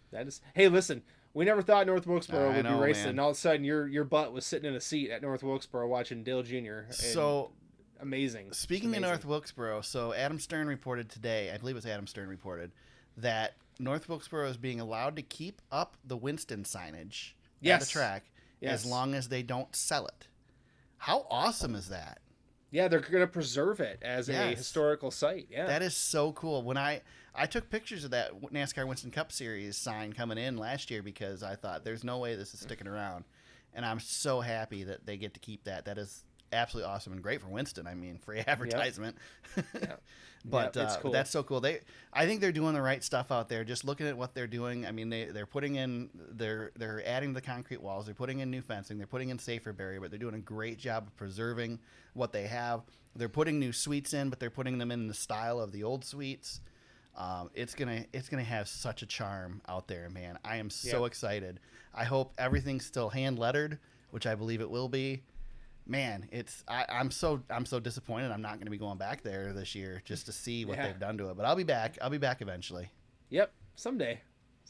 Hey, listen. We never thought North Wilkesboro would be racing, man. And all of a sudden your butt was sitting in a seat at North Wilkesboro watching Dale Jr. So amazing. Speaking of North Wilkesboro, so Adam Stern reported today, I believe it was Adam Stern reported, that North Wilkesboro is being allowed to keep up the Winston signage at the track as long as they don't sell it. How awesome is that? Yeah, they're going to preserve it as a historical site. Yeah, that is so cool. When I took pictures of that NASCAR Winston Cup Series sign coming in last year because I thought there's no way this is sticking around, and I'm so happy that they get to keep that. That is absolutely awesome and great for Winston. I mean, free advertisement. Yep. But it's cool. That's so cool. I think they're doing the right stuff out there. Just looking at what they're doing, I mean, they're putting in, they're adding the concrete walls, they're putting in new fencing, they're putting in safer barrier, but they're doing a great job of preserving what they have. They're putting new suites in, but they're putting them in the style of the old suites. It's gonna have such a charm out there, man. I am so excited. I hope everything's still hand lettered, which I believe it will be. Man, I'm so disappointed. I'm not going to be going back there this year just to see what they've done to it. But I'll be back. I'll be back eventually. Yep, someday.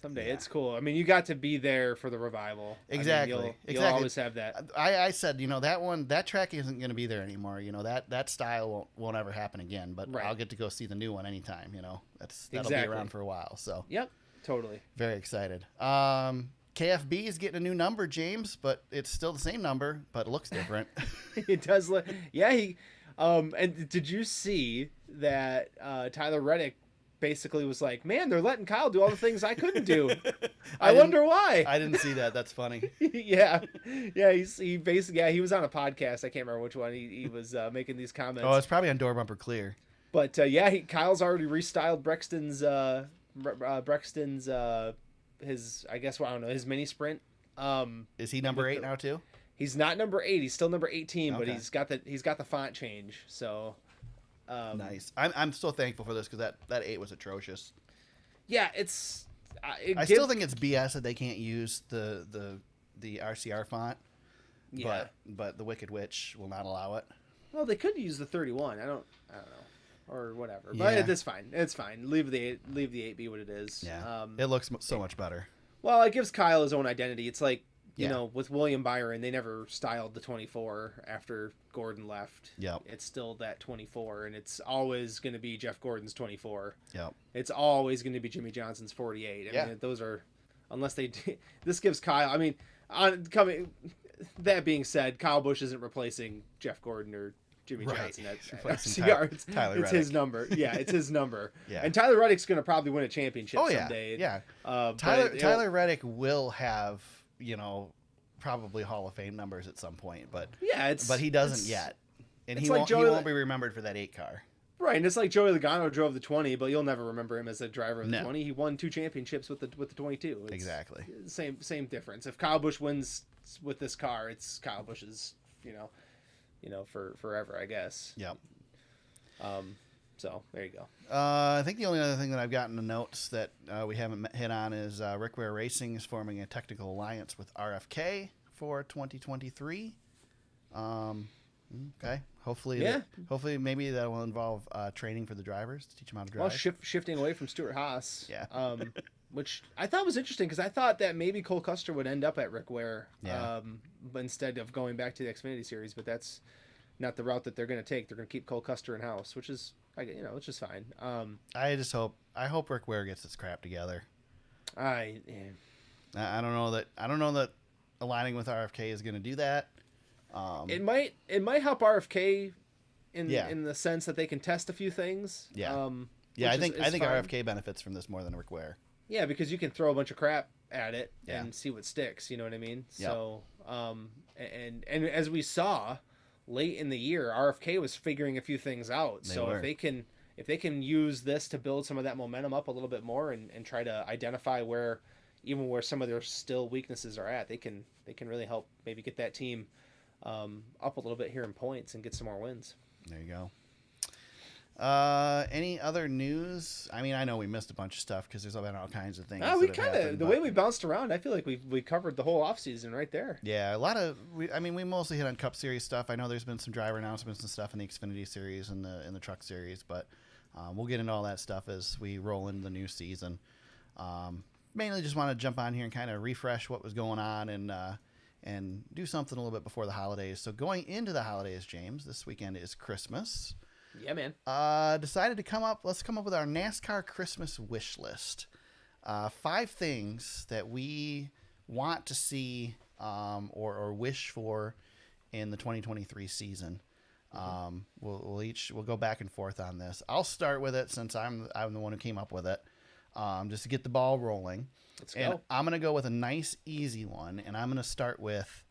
It's cool. I mean, you got to be there for the revival. Exactly. I mean, you'll always have that. I said, that track isn't going to be there anymore. That style won't ever happen again. But I'll get to go see the new one anytime. That'll be around for a while. So yep, totally. Very excited. KFB is getting a new number, James, but it's still the same number, but it looks different. It does look. Yeah, and did you see that Tyler Reddick basically was like, "Man, they're letting Kyle do all the things I couldn't do. I wonder why." I didn't see that. That's funny. Yeah. He basically he was on a podcast. I can't remember which one. He was making these comments. Oh, it's probably on Door Bumper Clear. But Kyle's already restyled Brexton's his, I guess, I don't know, his mini sprint. Is he number 8 now too? He's not number 8. He's still number 18, okay. But he's got the font change. So nice. I'm still thankful for this because that 8 was atrocious. Yeah, I still think it's BS that they can't use the RCR font. Yeah. But the Wicked Witch will not allow it. Well, they could use the 31. I don't know. Or whatever, but it's fine. It's fine. Leave the 8 be what it is. Yeah, it looks so much better. Well, it gives Kyle his own identity. It's like you know, with William Byron, they never styled the 24 after Gordon left. Yep. It's still that 24, and it's always going to be Jeff Gordon's 24. Yep. It's always going to be Jimmy Johnson's 48. I mean, those are, unless they. This gives Kyle. I mean, That being said, Kyle Busch isn't replacing Jeff Gordon or Jimmy Johnson at FCR. It's his number. Yeah, it's his number. Yeah. And Tyler Reddick's going to probably win a championship someday. Yeah. Tyler Reddick will have, probably Hall of Fame numbers at some point, but he doesn't yet. And he won't be remembered for that 8 car. Right, and it's like Joey Logano drove the 20, but you'll never remember him as a driver of the 20. He won 2 championships with the 22. It's exactly. Same difference. If Kyle Busch wins with this car, it's Kyle Busch's, for forever, I guess. Yep. So there you go. I think the only other thing that I've gotten the notes that we haven't hit on is Rick Ware Racing is forming a technical alliance with RFK for 2023. Okay. Hopefully maybe that will involve training for the drivers to teach them how to drive. Well, shifting away from Stuart Haas. Yeah. Which I thought was interesting because I thought that maybe Cole Custer would end up at Rick Ware instead of going back to the Xfinity Series, but that's not the route that they're going to take. They're going to keep Cole Custer in house, which is it's just fine. I hope Rick Ware gets his crap together. I don't know that aligning with RFK is going to do that. It might help RFK in the sense that they can test a few things. Yeah. I think RFK benefits from this more than Rick Ware. Yeah, because you can throw a bunch of crap at it and see what sticks. You know what I mean? Yep. So, and as we saw late in the year, RFK was figuring a few things out. If they can use this to build some of that momentum up a little bit more and try to identify where some of their still weaknesses are at, they can really help maybe get that team up a little bit here in points and get some more wins. There you go. Any other news? I mean, I know we missed a bunch of stuff because there's been all kinds of things. Way we bounced around, I feel like we covered the whole offseason right there. Yeah, we mostly hit on Cup Series stuff. I know there's been some driver announcements and stuff in the Xfinity Series and the Truck Series, but we'll get into all that stuff as we roll into the new season. Mainly just want to jump on here and kind of refresh what was going on and do something a little bit before the holidays. So going into the holidays, James, this weekend is Christmas. Yeah, man. Decided to let's come up with our NASCAR Christmas wish list. 5 things that we want to see or wish for in the 2023 season. We'll go back and forth on this. I'll start with it since I'm the one who came up with it. Just to get the ball rolling. Let's go. I'm going to go with a nice, easy one, and I'm going to start with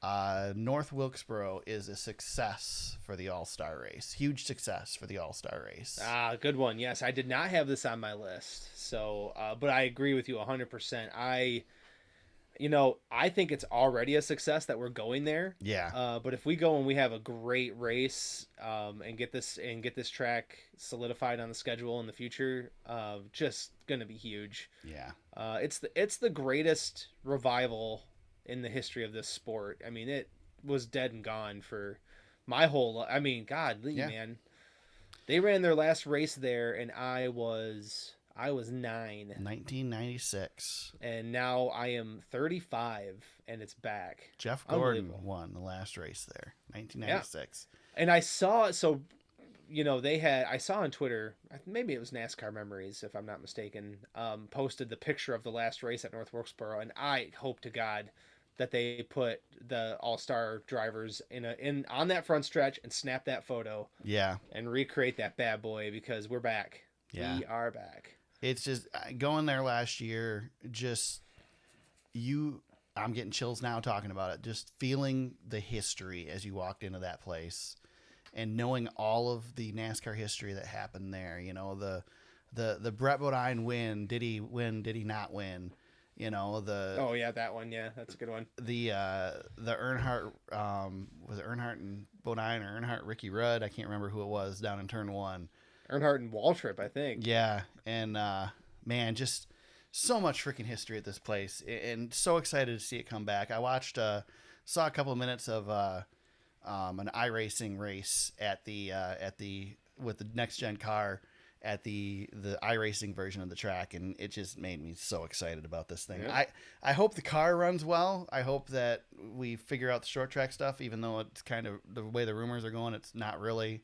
North Wilkesboro is a success for the All-Star race. Huge success for the All-Star race. Good one. Yes, I did not have this on my list. So, but I agree with you 100%. I think it's already a success that we're going there. Yeah. But if we go and we have a great race, and get this track solidified on the schedule in the future, just going to be huge. Yeah. It's the greatest revival in the history of this sport. I mean, it was dead and gone for my whole life. I mean, man, they ran their last race there and I was 9. 1996. And now I am 35 and it's back. Jeff Gordon won the last race there, 1996. Yeah. And I saw, I saw on Twitter, maybe it was NASCAR Memories, if I'm not mistaken, posted the picture of the last race at North Wilkesboro. And I hope to God that they put the all-star drivers on that front stretch and snap that photo. Yeah. And recreate that bad boy because we're back. Yeah. We are back. It's just going there last year. I'm getting chills now talking about it. Just feeling the history as you walked into that place and knowing all of the NASCAR history that happened there. The Brett Bodine win. Did he win? Did he not win? Oh yeah, that one. Yeah, that's a good one. The Earnhardt, was it Earnhardt and Bodine or Earnhardt Ricky Rudd? I can't remember who it was down in turn 1. Earnhardt and Waltrip, I think. Yeah, and man, just so much freaking history at this place, and so excited to see it come back. I saw a couple of minutes of an iRacing race with the next gen car at the iRacing version of the track, and it just made me so excited about this thing. Yeah. I hope the car runs well. I hope that we figure out the short track stuff, even though it's kind of the way the rumors are going, it's not really.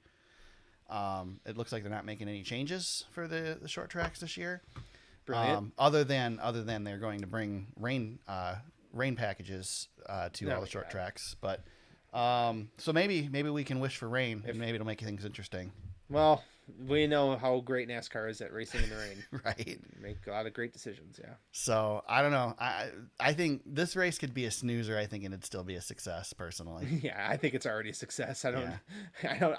It looks like they're not making any changes for the short tracks this year. Brilliant. Other than they're going to bring rain packages to Oh all my the short God. tracks. But so maybe we can wish for rain, and maybe it'll make things interesting. Well, we know how great NASCAR is at racing in the rain. Right. Make a lot of great decisions, yeah. So I don't know. I think this race could be a snoozer, I think, and it'd still be a success personally. Yeah, I think it's already a success. Yeah.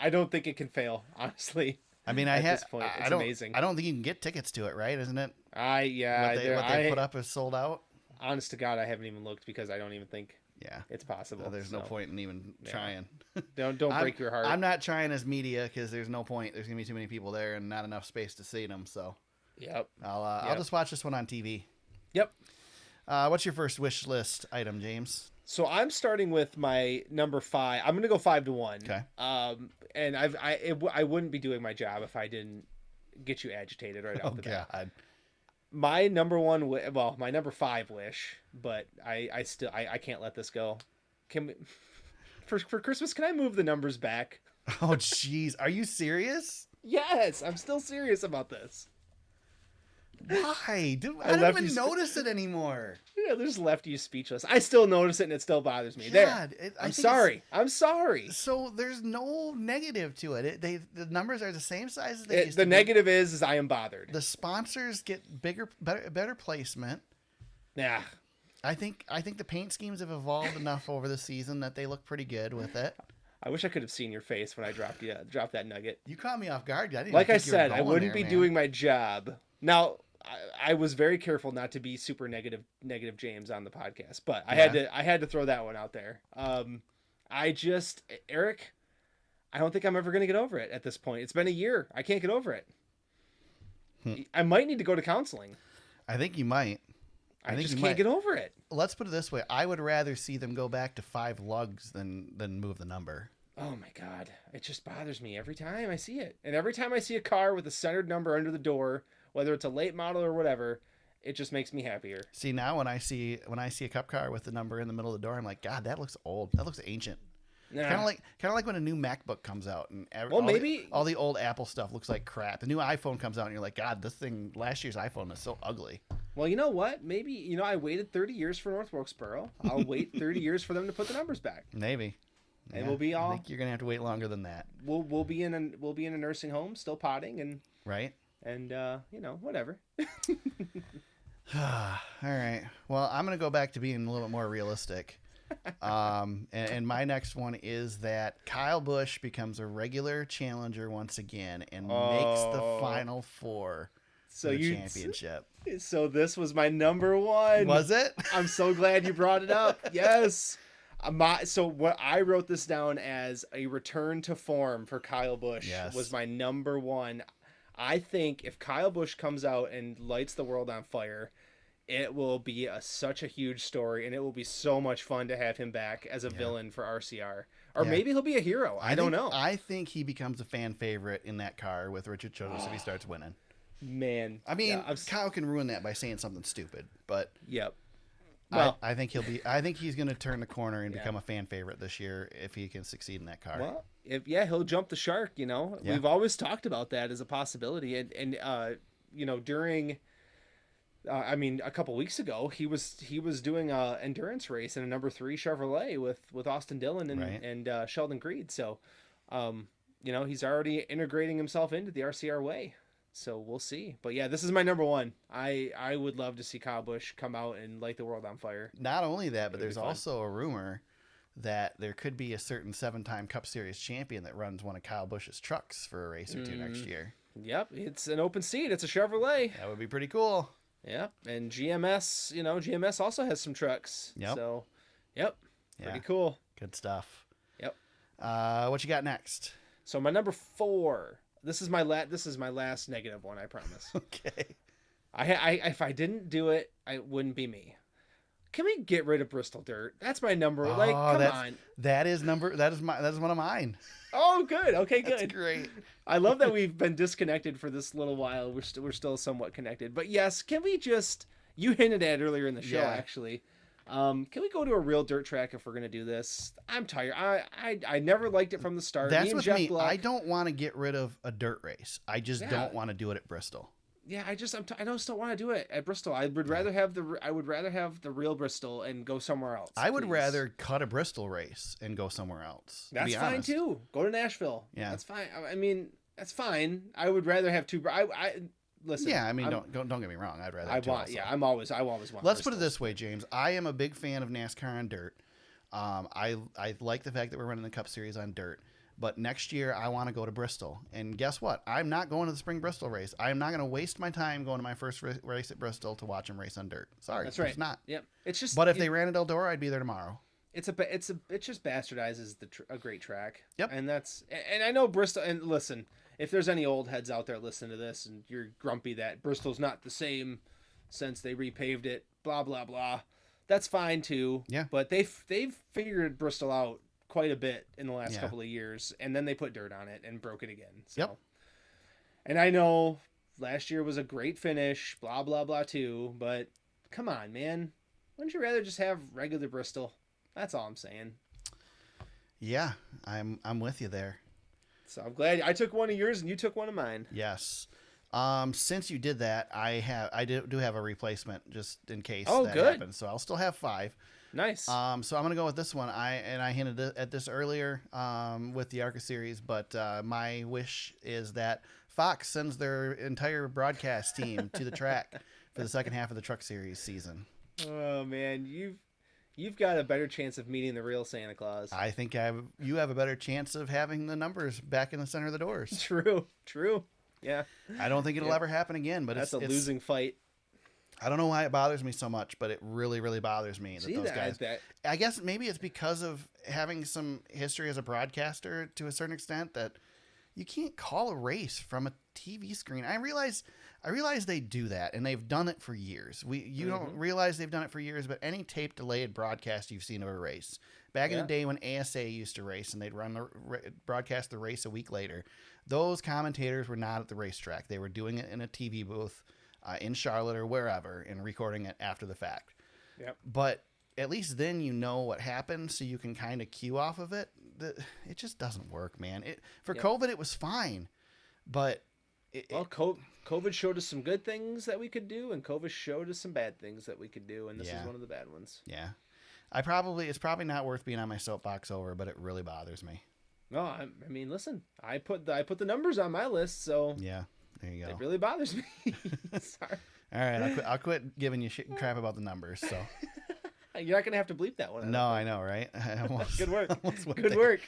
I don't think it can fail, honestly. I mean, At this point, it's amazing. I don't think you can get tickets to it, right? Isn't it? What they put up is sold out. Honest to God, I haven't even looked because I don't even think Yeah. it's possible. There's no point in even trying. Don't break your heart. I'm not trying as media because there's no point. There's gonna be too many people there and not enough space to see them. So Yep. I'll just watch this one on TV. Yep. What's your first wish list item, James? So I'm starting with my number 5. I'm gonna go 5-1. Okay. And I wouldn't be doing my job if I didn't get you agitated right off the bat. God. My number 1, my number 5 wish, but I can't let this go. Can we, for Christmas, can I move the numbers back? Oh, jeez. Are you serious? Yes, I'm still serious about this. Why? Dude, I left don't even you notice it anymore. Yeah, they just left you speechless. I still notice it and it still bothers me. There. God, I'm sorry. I'm sorry. So there's no negative to it. The numbers are the same size as they used The to be. negative is I am bothered. The sponsors get better placement. Yeah. I think the paint schemes have evolved enough over the season that they look pretty good with it. I wish I could have seen your face when I dropped that nugget. You caught me off guard. I didn't Like I think you were said, I going wouldn't there, be man. doing my job. Now, I was very careful not to be super negative James on the podcast, but I had to throw that one out there. Eric, I don't think I'm ever going to get over it at this point. It's been a year. I can't get over it. I might need to go to counseling. I think you might. I think just you can't might. get over it. Let's put it this way: I would rather see them go back to 5 lugs than move the number. Oh my God. It just bothers me every time I see it. And every time I see a car with a centered number under the door, whether it's a late model or whatever, it just makes me happier. See, now when I see a cup car with the number in the middle of the door, I'm like, God, that looks old. That looks ancient. Nah. Kind of like when a new MacBook comes out and maybe all the old Apple stuff looks like crap. The new iPhone comes out and you're like, God, this thing, last year's iPhone is so ugly. Well, you know what? Maybe, I waited 30 years for North Wilkesboro. I'll wait 30 years for them to put the numbers back. Maybe. And we'll be all. I think you're gonna have to wait longer than that. We'll be in a nursing home, still potting, and Right. And whatever. All right. Well, I'm gonna go back to being a little bit more realistic. And my next one is that Kyle Busch becomes a regular challenger once again and makes the Final Four for the championship. So this was my number 1. Was it? I'm so glad you brought it up. Yes. So what I wrote this down as a return to form for Kyle Busch was my number 1. I think if Kyle Busch comes out and lights the world on fire, it will be such a huge story, and it will be so much fun to have him back as a villain for RCR. Or maybe he'll be a hero. I don't know. I think he becomes a fan favorite in that car with Richard Childress if he starts winning. Man. I mean, Kyle can ruin that by saying something stupid, but Yep. Well, I think he's going to turn the corner and become a fan favorite this year if he can succeed in that car. Well, he'll jump the shark. We've always talked about that as a possibility, and during, a couple weeks ago, he was doing a endurance race in a number 3 Chevrolet with Austin Dillon and Sheldon Creed. So, he's already integrating himself into the RCR way. So we'll see. But yeah, this is my number 1. I would love to see Kyle Busch come out and light the world on fire. Not only that, but there's also a rumor that there could be a certain 7-time Cup Series champion that runs one of Kyle Busch's trucks for a race or two next year. Yep, it's an open seat. It's a Chevrolet. That would be pretty cool. Yep, and GMS, GMS also has some trucks. Yep. So, pretty cool. Good stuff. Yep. What you got next? So my number 4. This is my last negative one, I promise. Okay. If I didn't do it, it wouldn't be me. Can we get rid of Bristol Dirt? That's my number. Come on. That is one of mine. Oh, good. Okay, good. That's great. I love that we've been disconnected for this little while. We're still somewhat connected. But yes, can we just? You hinted at it earlier in the show, actually. Can we go to a real dirt track if we're gonna do this? I'm tired. I never liked it from the start. That's with Jeff me. Gluck, I don't want to get rid of a dirt race. I just don't want to do it at Bristol. I just don't want to do it at Bristol. I would rather have the real Bristol and go somewhere else. I would please. rather cut a Bristol race and go somewhere else. That's fine too. Go to Nashville. Yeah, that's fine. I mean, that's fine. I would rather have two. I listen. Yeah, I mean, don't get me wrong. I'd rather. Have two also. Yeah, I always want. Let's put it this way, James. I am a big fan of NASCAR on dirt. I like the fact that we're running the Cup Series on dirt. But next year, I want to go to Bristol. And guess what? I'm not going to the Spring Bristol race. I'm not going to waste my time going to my first race at Bristol to watch them race on dirt. Sorry, that's right. It's not. Yep. It's just. But if they ran at Eldora, I'd be there tomorrow. It just bastardizes a great track. Yep. And I know Bristol. And listen, if there's any old heads out there listening to this, and you're grumpy that Bristol's not the same since they repaved it, blah blah blah, that's fine too. Yeah. But they've figured Bristol out quite a bit in the last couple of years, and then they put dirt on it and broke it again. So. Yep. And I know last year was a great finish, blah blah blah too, but come on, man, wouldn't you rather just have regular Bristol? That's all I'm saying. Yeah, I'm with you there. So I'm glad I took one of yours and you took one of mine. Yes. Since you did that, I do have a replacement just in case that happens. So I'll still have 5. Nice. So I'm gonna go with this one. I hinted at this earlier with the ARCA series, but my wish is that Fox sends their entire broadcast team to the track for the second half of the Truck Series season. Oh man, you've got a better chance of meeting the real Santa Claus. I think you have a better chance of having the numbers back in the center of the doors. True. Yeah. I don't think it'll ever happen again, but it's a losing fight. I don't know why it bothers me so much, but it really, really bothers me that those guys. I guess maybe it's because of having some history as a broadcaster to a certain extent that you can't call a race from a TV screen. I realize they do that, and they've done it for years. You don't realize they've done it for years, but any tape delayed broadcast you've seen of a race back in the day when ASA used to race and they'd broadcast the race a week later, those commentators were not at the racetrack. They were doing it in a TV booth. In Charlotte or wherever, and recording it after the fact. Yep. But at least then you know what happened, so you can kind of cue off of it. It just doesn't work, man. For COVID, it was fine, but COVID showed us some good things that we could do, and COVID showed us some bad things that we could do, and this is one of the bad ones. Yeah, it's probably not worth being on my soapbox over, but it really bothers me. No, I mean, listen, I put the numbers on my list, so yeah. There you go. It really bothers me. Sorry. All right, I'll quit giving you crap about the numbers. So you're not gonna have to bleep that one. No, I know, right? Good work. Good work.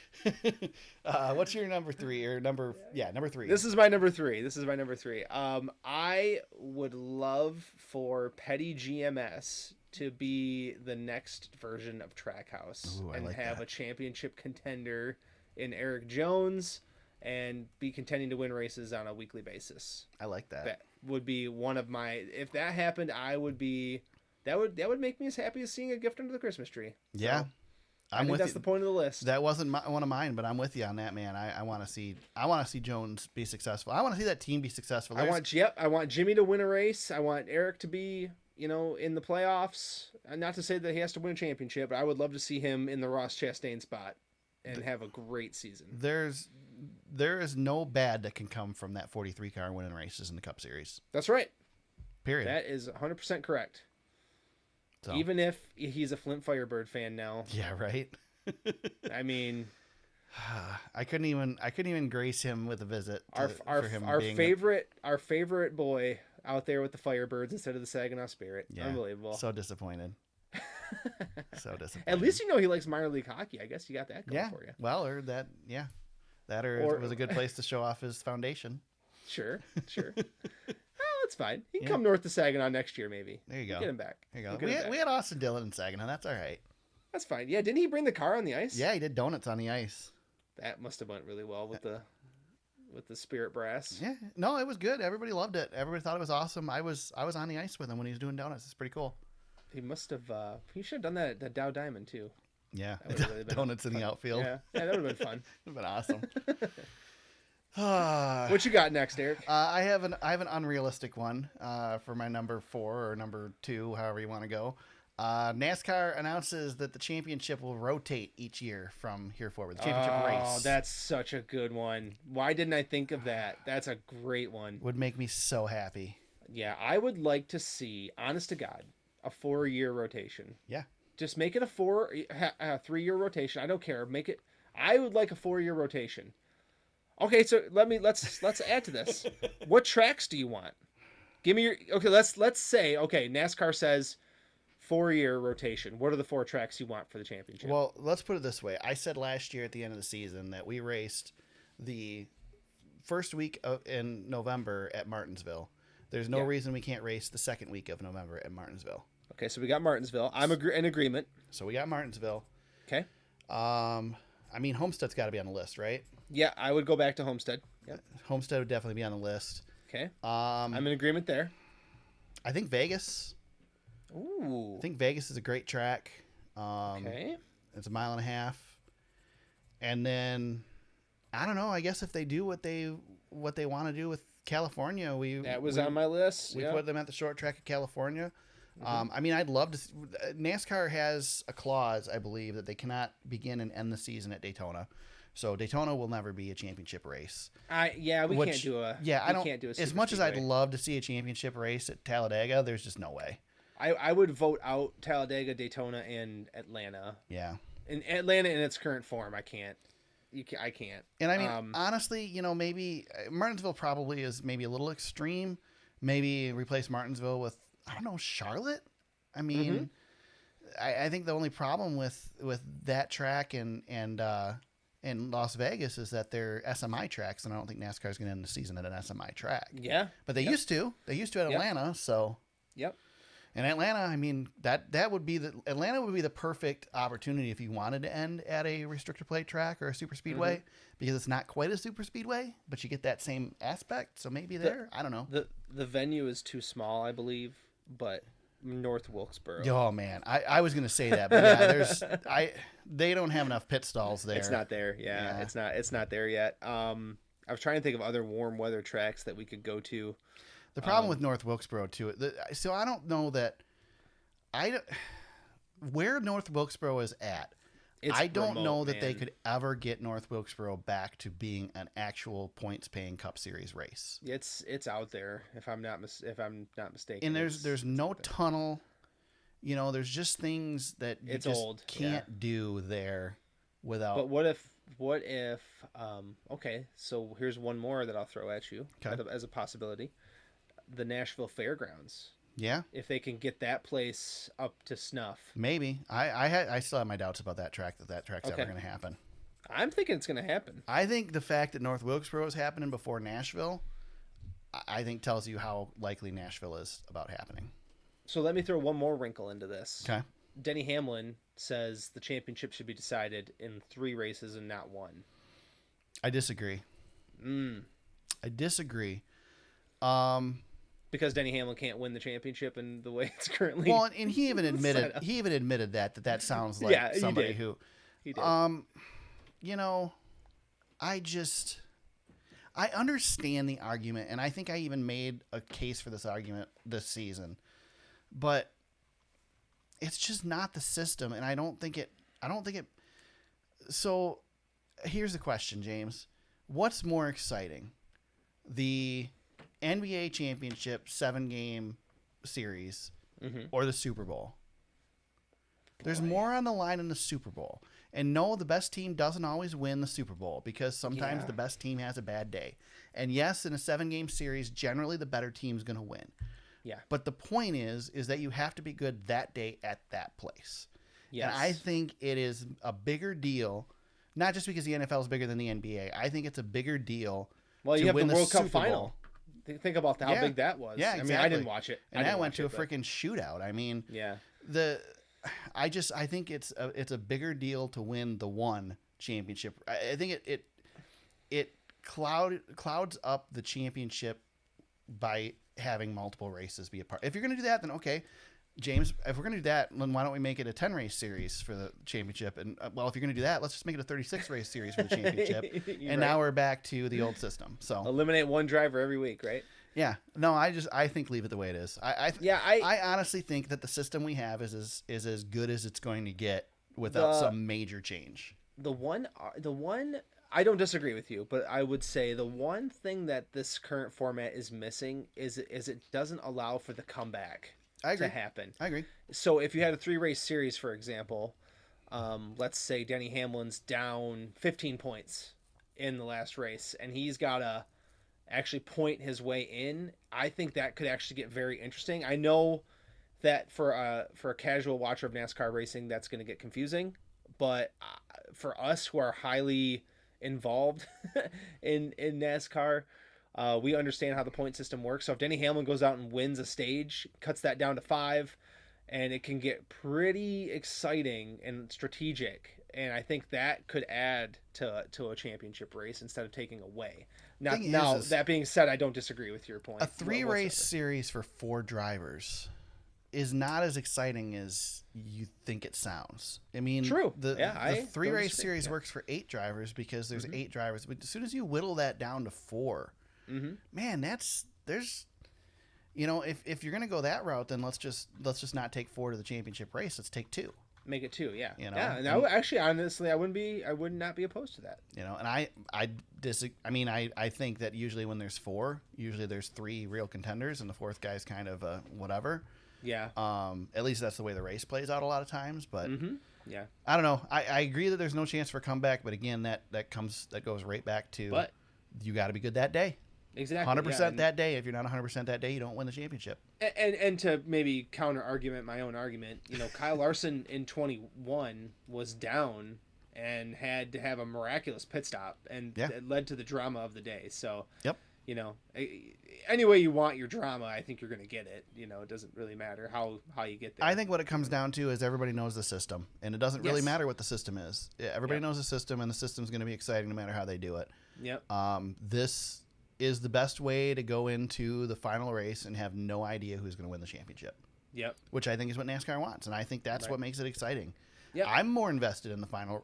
What's your number 3 or number 3? This is my number 3. I would love for Petty GMS to be the next version of Trackhouse and have a championship contender in Eric Jones. And be contending to win races on a weekly basis. I like that. That would be one of my. If that happened, I would be. That would make me as happy as seeing a gift under the Christmas tree. Yeah, so, I think that's the point of the list. That wasn't one of mine, but I'm with you on that, man. I want to see Jones be successful. I want to see that team be successful. I want Jimmy to win a race. I want Eric to be in the playoffs. Not to say that he has to win a championship, but I would love to see him in the Ross Chastain spot and have a great season. There is no bad that can come from that 43 car winning races in the Cup Series. That's right. Period. That is 100% correct. So. Even if he's a Flint Firebird fan now. Yeah, right. I mean, I couldn't even grace him with a visit. Our favorite boy out there with the Firebirds instead of the Saginaw Spirit. Yeah, unbelievable. So disappointed. So disappointed. At least he likes minor league hockey. I guess you got that going for you. Well, or that, yeah. That or it was a good place to show off his foundation. Sure. Oh, that's fine. He can come north to Saginaw next year, maybe. There you go. Get him back. There you go. We had Austin Dillon in Saginaw. That's all right. That's fine. Yeah, didn't he bring the car on the ice? Yeah, he did donuts on the ice. That must have went really well with the Spirit Brass. Yeah. No, it was good. Everybody loved it. Everybody thought it was awesome. I was on the ice with him when he was doing donuts. It's pretty cool. He must have. He should have done that at Dow Diamond too. Yeah, really donuts in the outfield. Yeah, that would have been fun. Would have been awesome. What you got next, Eric? I have an unrealistic one for my number 4 or number 2, however you want to go. NASCAR announces that the championship will rotate each year from here forward. The championship race. Oh, that's such a good one. Why didn't I think of that? That's a great one. Would make me so happy. Yeah, I would like to see, honest to God, a 4-year rotation. Yeah. Just make it a 3-year rotation. I don't care. Make it. I would like a 4-year rotation. Okay, so let's add to this. What tracks do you want? Give me your okay. Let's say NASCAR says 4-year rotation. What are the 4 tracks you want for the championship? Well, let's put it this way. I said last year at the end of the season that we raced the first week in November at Martinsville. There's no reason we can't race the second week of November at Martinsville. Okay, so we got Martinsville. I'm in agreement. So we got Martinsville. Okay. I mean, Homestead's got to be on the list, right? Yeah, I would go back to Homestead. Yep. Homestead would definitely be on the list. Okay. I'm in agreement there. I think Vegas. Ooh. I think Vegas is a great track. Okay. It's a 1.5 miles. And then, I don't know. I guess if they do what they want to do with California, that was on my list. We put them at the short track of California. I mean, I'd love to. NASCAR has a clause, I believe, that they cannot begin and end the season at Daytona. So Daytona will never be a championship race. We can't do a. Yeah, I don't. Can't do a as much as I'd love to see a championship race at Talladega, there's just no way. I would vote out Talladega, Daytona, and Atlanta. Yeah. In Atlanta in its current form, I can't. I can't. And I mean, honestly, maybe Martinsville probably is maybe a little extreme. Maybe replace Martinsville with, I don't know, Charlotte. I mean, I think the only problem with that track and in Las Vegas is that they're SMI tracks, and I don't think NASCAR is going to end the season at an SMI track. Yeah, but they used to. They used to at Atlanta. So. Yep. And Atlanta, I mean, that would be Atlanta would be the perfect opportunity if you wanted to end at a restrictor plate track or a super speedway, because it's not quite a super speedway, but you get that same aspect. So maybe I don't know. The venue is too small, I believe, but North Wilkesboro. Oh man, I was gonna say that, but yeah, they don't have enough pit stalls there. It's not there. Yeah. It's not there yet. I was trying to think of other warm weather tracks that we could go to. The problem with North Wilkesboro too, so I don't know where North Wilkesboro is at. I don't know that they could ever get North Wilkesboro back to being an actual points paying Cup Series race. It's out there if I'm not mistaken. And there's no tunnel. There's just things that you can't do there without. But what if okay, so here's one more that I'll throw at you as a possibility. The Nashville Fairgrounds. Yeah. If they can get that place up to snuff. Maybe. I still have my doubts about that track's ever going to happen. I'm thinking it's going to happen. I think the fact that North Wilkesboro is happening before Nashville, I think tells you how likely Nashville is about happening. So let me throw one more wrinkle into this. Okay. Denny Hamlin says the championship should be decided in 3 races and not 1. I disagree. I disagree. Because Denny Hamlin can't win the championship in the way it's currently. Well, and he even admitted that sounds like somebody who. He did. I understand the argument, and I think I even made a case for this argument this season, but it's just not the system, and I don't think it. So, here's the question, James: what's more exciting, the NBA championship 7-game series or the Super Bowl? There's more on the line in the Super Bowl. And no, the best team doesn't always win the Super Bowl, because sometimes the best team has a bad day. And yes, in a 7-game series, generally the better team's going to win. Yeah. But the point is that you have to be good that day at that place. Yes. And I think it is a bigger deal, not just because the NFL is bigger than the NBA. I think it's a bigger deal. Well, you have the World Cup final. Bowl. Think about how big that was. Yeah, exactly. I mean, I didn't watch it. And that went to a freaking shootout. I mean, I think it's a bigger deal to win the one championship. I think it clouds up the championship by having multiple races be a part. If you're going to do that, then okay, James, if we're going to do that, then why don't we make it a 10-race series for the championship? And if you're going to do that, let's just make it a 36-race series for the championship. And now we're back to the old system. So eliminate one driver every week, right? Yeah. No, I think leave it the way it is. I honestly think that the system we have is as good as it's going to get without some major change. The one I don't disagree with you, but I would say the one thing that this current format is missing is it doesn't allow for the comeback to happen. I agree. So if you had a 3-race series, for example, let's say Denny Hamlin's down 15 points in the last race, and he's got to actually point his way in. I think that could actually get very interesting. I know that for a casual watcher of NASCAR racing, that's going to get confusing, but for us who are highly involved in NASCAR, we understand how the point system works. So if Denny Hamlin goes out and wins a stage, cuts that down to 5, and it can get pretty exciting and strategic. And I think that could add to a championship race instead of taking away. Now, that being said, I don't disagree with your point. A 3-race series for 4 drivers is not as exciting as you think it sounds. I mean, true. The 3-race series works for 8 drivers because there's 8 drivers. But as soon as you whittle that down to 4, man, there's if you're gonna go that route, then let's just not take 4 to the championship race. Let's take 2. Make it 2, yeah. Yeah, and actually, honestly, I would not be opposed to that. And I think that usually when there's 4, usually there's 3 real contenders, and the 4th guy's kind of whatever. Yeah. At least that's the way the race plays out a lot of times. But yeah, I don't know. I agree that there's no chance for a comeback, but again, that goes right back to you got to be good that day. Exactly. 100% that day. If you're not 100% that day, you don't win the championship. And to maybe counter argument my own argument, Kyle Larson in 21 was down and had to have a miraculous pit stop, and it led to the drama of the day. So any way you want your drama, I think you're going to get it. It doesn't really matter how you get there. I think what it comes down to is everybody knows the system, and it doesn't really matter what the system is. Everybody knows the system, and the system's going to be exciting no matter how they do it. Yep. This is the best way to go into the final race and have no idea who's going to win the championship. Yep. Which I think is what NASCAR wants, and I think that's what makes it exciting. Yep. I'm more invested in the final.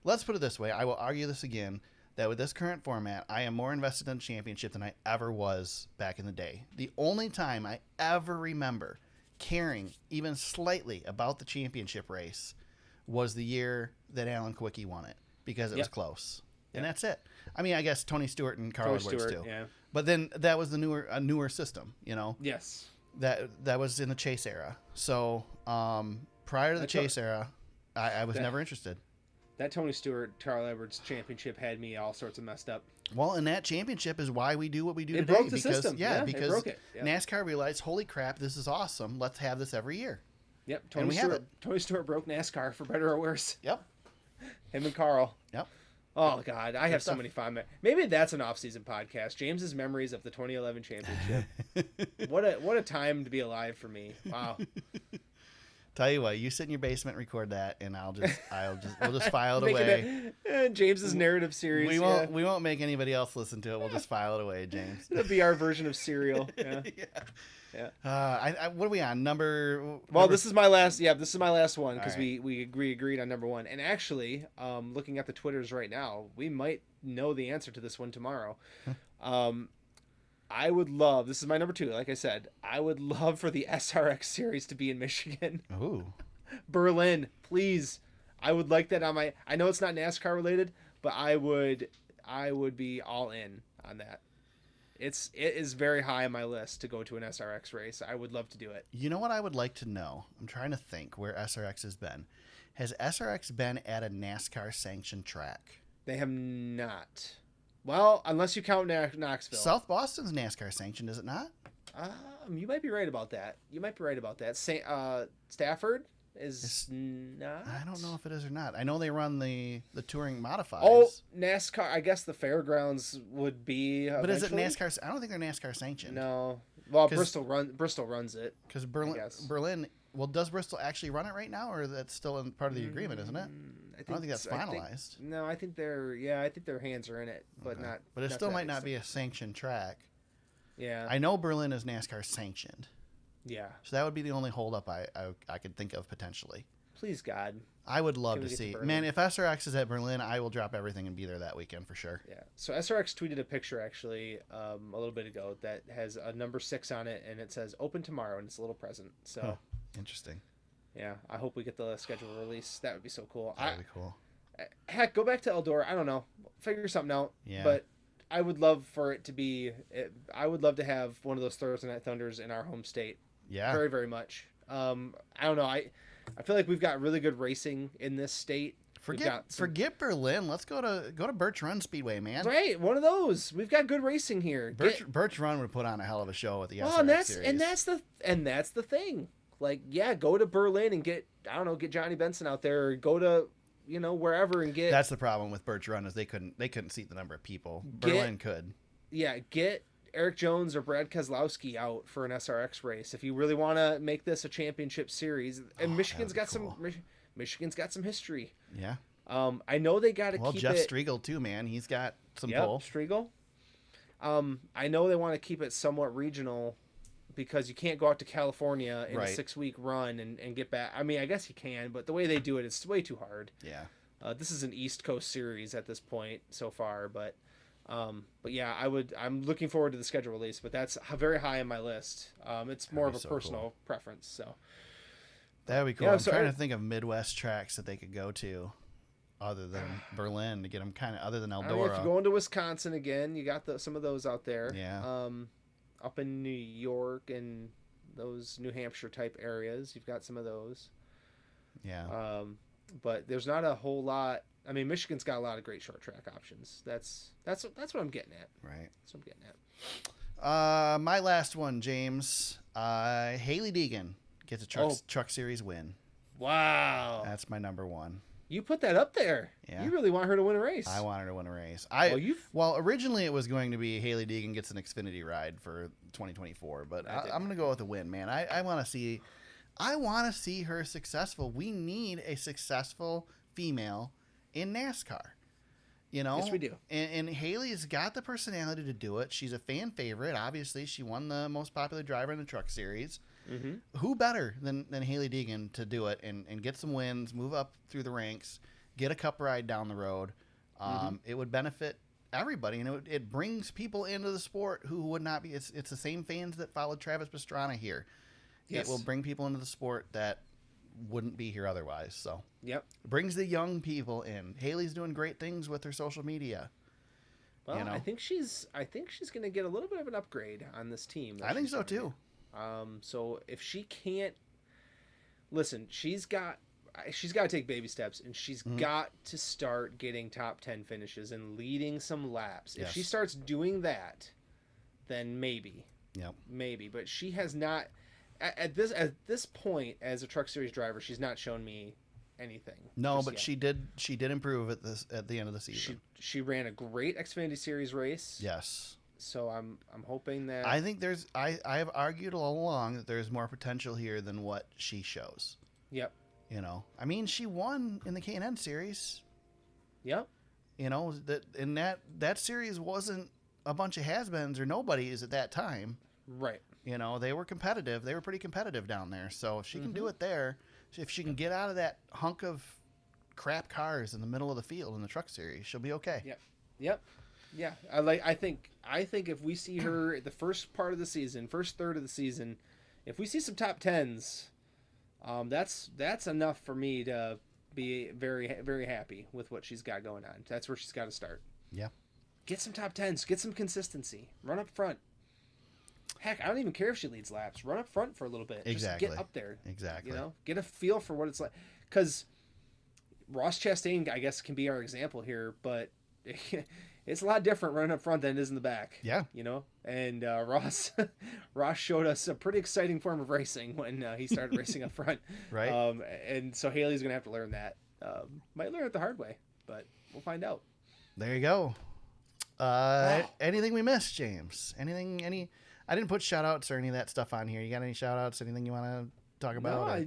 Let's put it this way. I will argue this again, that with this current format, I am more invested in the championship than I ever was back in the day. The only time I ever remember caring even slightly about the championship race was the year that Alan Kulwicki won it, because it was close. And that's it. I mean, I guess Tony Stewart and Carl Edwards too. Yeah. But then that was the newer system, Yes. That was in the Chase era. So prior to the Chase era, I was never interested. That Tony Stewart, Carl Edwards championship had me all sorts of messed up. Well, and that championship is why we do what we do today. It broke the system. Yeah, because it broke it. Yep. NASCAR realized, holy crap, this is awesome. Let's have this every year. Yep. Tony Stewart broke NASCAR for better or worse. Yep. Him and Carl. Yep. Oh, God. I have so many fond memories. Maybe that's an off-season podcast. James's memories of the 2011 championship. What a time to be alive for me. Wow. Tell you what, you sit in your basement, record that, and we'll just file it away. James's narrative series. We won't make anybody else listen to it. We'll just file it away, James. It'll be our version of Serial. Yeah. Yeah. What are we on? This is my last. Yeah, this is my last one because we agreed on number 1. And actually, looking at the Twitters right now, we might know the answer to this one tomorrow. I would love. This is my number 2. Like I said, I would love for the SRX series to be in Michigan. Ooh. Berlin, please. I would like that on my. I know it's not NASCAR related, but I would be all in on that. It is very high on my list to go to an SRX race. I would love to do it. You know what I would like to know? I'm trying to think where SRX has been. Has SRX been at a NASCAR sanctioned track? They have not. Well, unless you count Knoxville. South Boston's NASCAR sanctioned, is it not? You might be right about that. Stafford is not. I don't know if it is or not. I know they run the touring modifieds. Oh, NASCAR. I guess the fairgrounds would be. But is it NASCAR? I don't think they're NASCAR sanctioned. No. Well, Bristol runs it. Because Berlin. Well, does Bristol actually run it right now, or that's still part of the agreement, isn't it? I don't think that's finalized. No, I think their hands are in it, but not. But it still might not be a sanctioned track. Yeah. I know Berlin is NASCAR sanctioned. Yeah. So that would be the only holdup I could think of potentially. Please, God. I would love to see. Man, if SRX is at Berlin, I will drop everything and be there that weekend for sure. Yeah. So SRX tweeted a picture actually a little bit ago that has a number 6 on it, and it says "Open tomorrow," and it's a little present. So interesting. Yeah, I hope we get the schedule release. That would be so cool. That would be cool. Heck, go back to Eldora. I don't know. Figure something out. Yeah. But I would love for it to be. I would love to have one of those Thursday Night Thunders in our home state. Yeah. Very, very much. I don't know. I feel like we've got really good racing in this state. Forget Berlin. Let's go to Birch Run Speedway, man. Right, one of those. We've got good racing here. Birch Run would put on a hell of a show at the SRX series. and that's the thing. Like, yeah, go to Berlin and get Johnny Benson out there, or go to wherever and get. That's the problem with Birch Run is they couldn't seat the number of people. Berlin could. Yeah, get Eric Jones or Brad Keselowski out for an SRX race if you really want to make this a championship series. And Michigan's got Michigan's got some history. Yeah. I know they got to keep Jeff it. Striegel too, man. He's got some pull. Striegel. I know they want to keep it somewhat regional because you can't go out to California in a 6-week run and get back. I mean, I guess you can, but the way they do it is way too hard. Yeah. This is an East Coast series at this point so far, but yeah, I'm looking forward to the schedule release, but that's very high on my list. It's more of a personal preference, so. That would be cool. I'm trying to think of Midwest tracks that they could go to other than Berlin to get them other than Eldora. If you go into Wisconsin again, you got some of those out there. Yeah. Up in New York and those New Hampshire type areas, you've got some of those. Yeah. But there's not a whole lot. I mean, Michigan's got a lot of great short track options. That's what I'm getting at. Right. That's what I'm getting at. My last one, James. Haley Deegan gets a truck series win. Wow. That's my number one. You put that up there. Yeah. You really want her to win a race. I want her to win a race. Well, originally it was going to be Haley Deegan gets an Xfinity ride for 2024, but I'm going to go with a win, man. I want to see her successful. We need a successful female in NASCAR. Yes, we do. And Haley's got the personality to do it. She's a fan favorite. Obviously, she won the most popular driver in the truck series. Mm-hmm. Who better than Haley Deegan to do it and get some wins, move up through the ranks, get a cup ride down the road? It would benefit everybody, and it brings people into the sport who would not be. It's the same fans that followed Travis Pastrana here. Yes. It will bring people into the sport that wouldn't be here otherwise. So yep, it brings the young people in. Haley's doing great things with her social media. Well, I think she's going to get a little bit of an upgrade on this team. I think so too. So if she can't listen, she's got to take baby steps, and she's got to start getting top 10 finishes and leading some laps. If she starts doing that, then maybe. Yep. Maybe, but she has not at this point as a truck series driver, she's not shown me anything. No, but yet. she did improve at the end of the season. She ran a great Xfinity Series race. Yes. So I'm hoping that I think I have argued all along that there's more potential here than what she shows. Yep. I mean, she won in the K&N series. Yep. That series wasn't a bunch of has-beens or nobodies at that time. Right. They were competitive. They were pretty competitive down there. So if she can do it there, if she can get out of that hunk of crap cars in the middle of the field in the truck series, she'll be okay. Yep. Yeah. I think if we see her at the first part of the season, first third of the season, if we see some top 10s, that's enough for me to be very, very happy with what she's got going on. That's where she's got to start. Yeah. Get some top 10s, get some consistency, run up front. Heck, I don't even care if she leads laps. Run up front for a little bit. Exactly. Just get up there. Exactly. Get a feel for what it's like. Because Ross Chastain, I guess, can be our example here, but it's a lot different running up front than it is in the back. Yeah. And Ross showed us a pretty exciting form of racing when he started racing up front. Right. And so Haley's going to have to learn that. Might learn it the hard way, but we'll find out. There you go. Anything we missed, James? I didn't put shout outs or any of that stuff on here. You got any shout outs? Anything you want to talk about?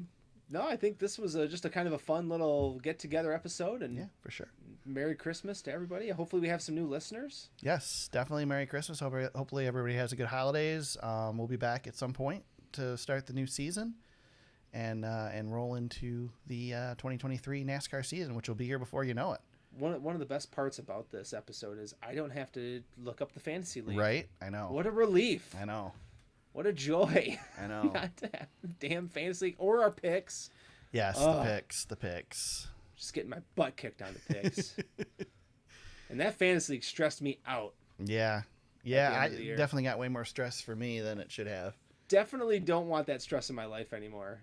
No, I think this was just a kind of a fun little get together episode. And yeah, for sure. Merry Christmas to everybody. Hopefully we have some new listeners. Yes, definitely Merry Christmas. Hopefully everybody has a good holidays. We'll be back at some point to start the new season and roll into the 2023 NASCAR season, which will be here before you know it. One of the best parts about this episode is I don't have to look up the fantasy league. Right? I know. What a relief. I know. What a joy. I know. Not to have the damn fantasy league or our picks. Yes, the picks. just getting my butt kicked on the picks. And that fantasy league stressed me out. Yeah. I definitely got way more stress for me than it should have. Definitely don't want that stress in my life anymore.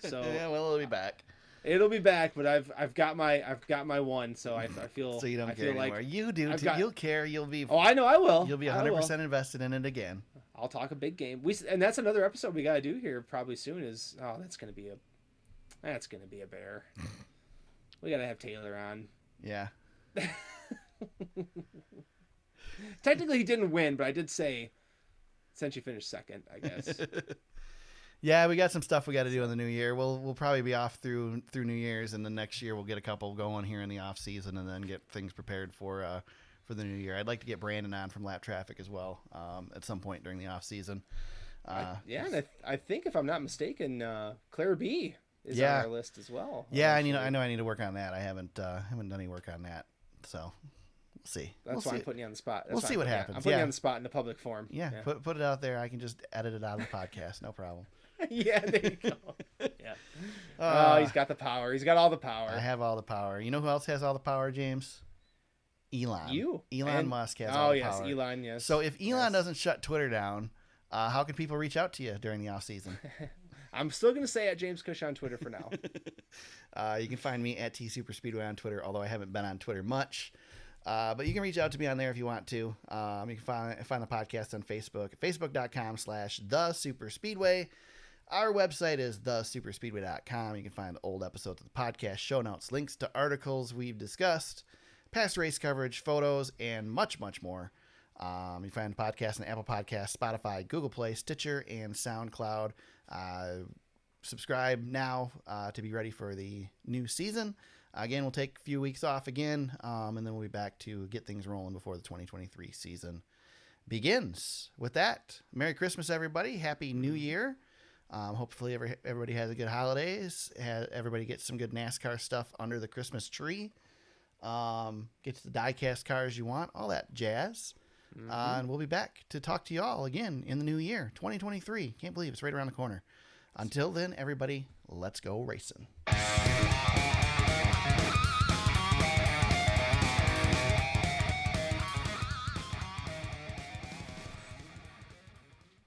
So yeah, well, it'll be back. It'll be back, but I've got my one, so I feel so you don't I care feel anymore. like You do. You'll care. You'll be. Oh, I know I will. You'll be 100% invested in it again. I'll talk a big game. And that's another episode we gotta do here probably soon. That's gonna be a bear. We gotta have Taylor on. Yeah. Technically, he didn't win, but I did say since you finished second, I guess. Yeah, we got some stuff we got to do in the new year. We'll probably be off through New Year's, and then next year we'll get a couple going here in the off season, and then get things prepared for the new year. I'd like to get Brandon on from Lap Traffic as well at some point during the off season. And I think if I'm not mistaken, Claire B is on our list as well. Yeah, I know I need to work on that. I haven't done any work on that, so. We'll see. That's why I'm putting you on the spot. We'll see what happens. I'm putting you on the spot in the public forum. Yeah. Put it out there. I can just edit it out of the podcast. No problem. Yeah, there you go. Yeah. He's got the power. He's got all the power. I have all the power. You know who else has all the power, James? Elon. Elon Musk has all the power. Oh, yes, Elon, yes. So if Elon doesn't shut Twitter down, how can people reach out to you during the off season? I'm still going to say at James Cush on Twitter for now. You can find me at TSuperspeedway on Twitter, although I haven't been on Twitter much. But you can reach out to me on there if you want to. You can find the podcast on Facebook, facebook.com/thesuperspeedway. Our website is thesuperspeedway.com. You can find old episodes of the podcast, show notes, links to articles we've discussed, past race coverage, photos, and much, much more. You find the podcast on Apple Podcasts, Spotify, Google Play, Stitcher, and SoundCloud. Subscribe now to be ready for the new season. Again, we'll take a few weeks off again, and then we'll be back to get things rolling before the 2023 season begins. With that, Merry Christmas, everybody. Happy New Year. Hopefully everybody has a good holidays. Everybody gets some good NASCAR stuff under the Christmas tree. Gets the die-cast cars you want, all that jazz. Mm-hmm. And we'll be back to talk to you all again in the new year, 2023. Can't believe it's right around the corner. Until then, everybody, let's go racing.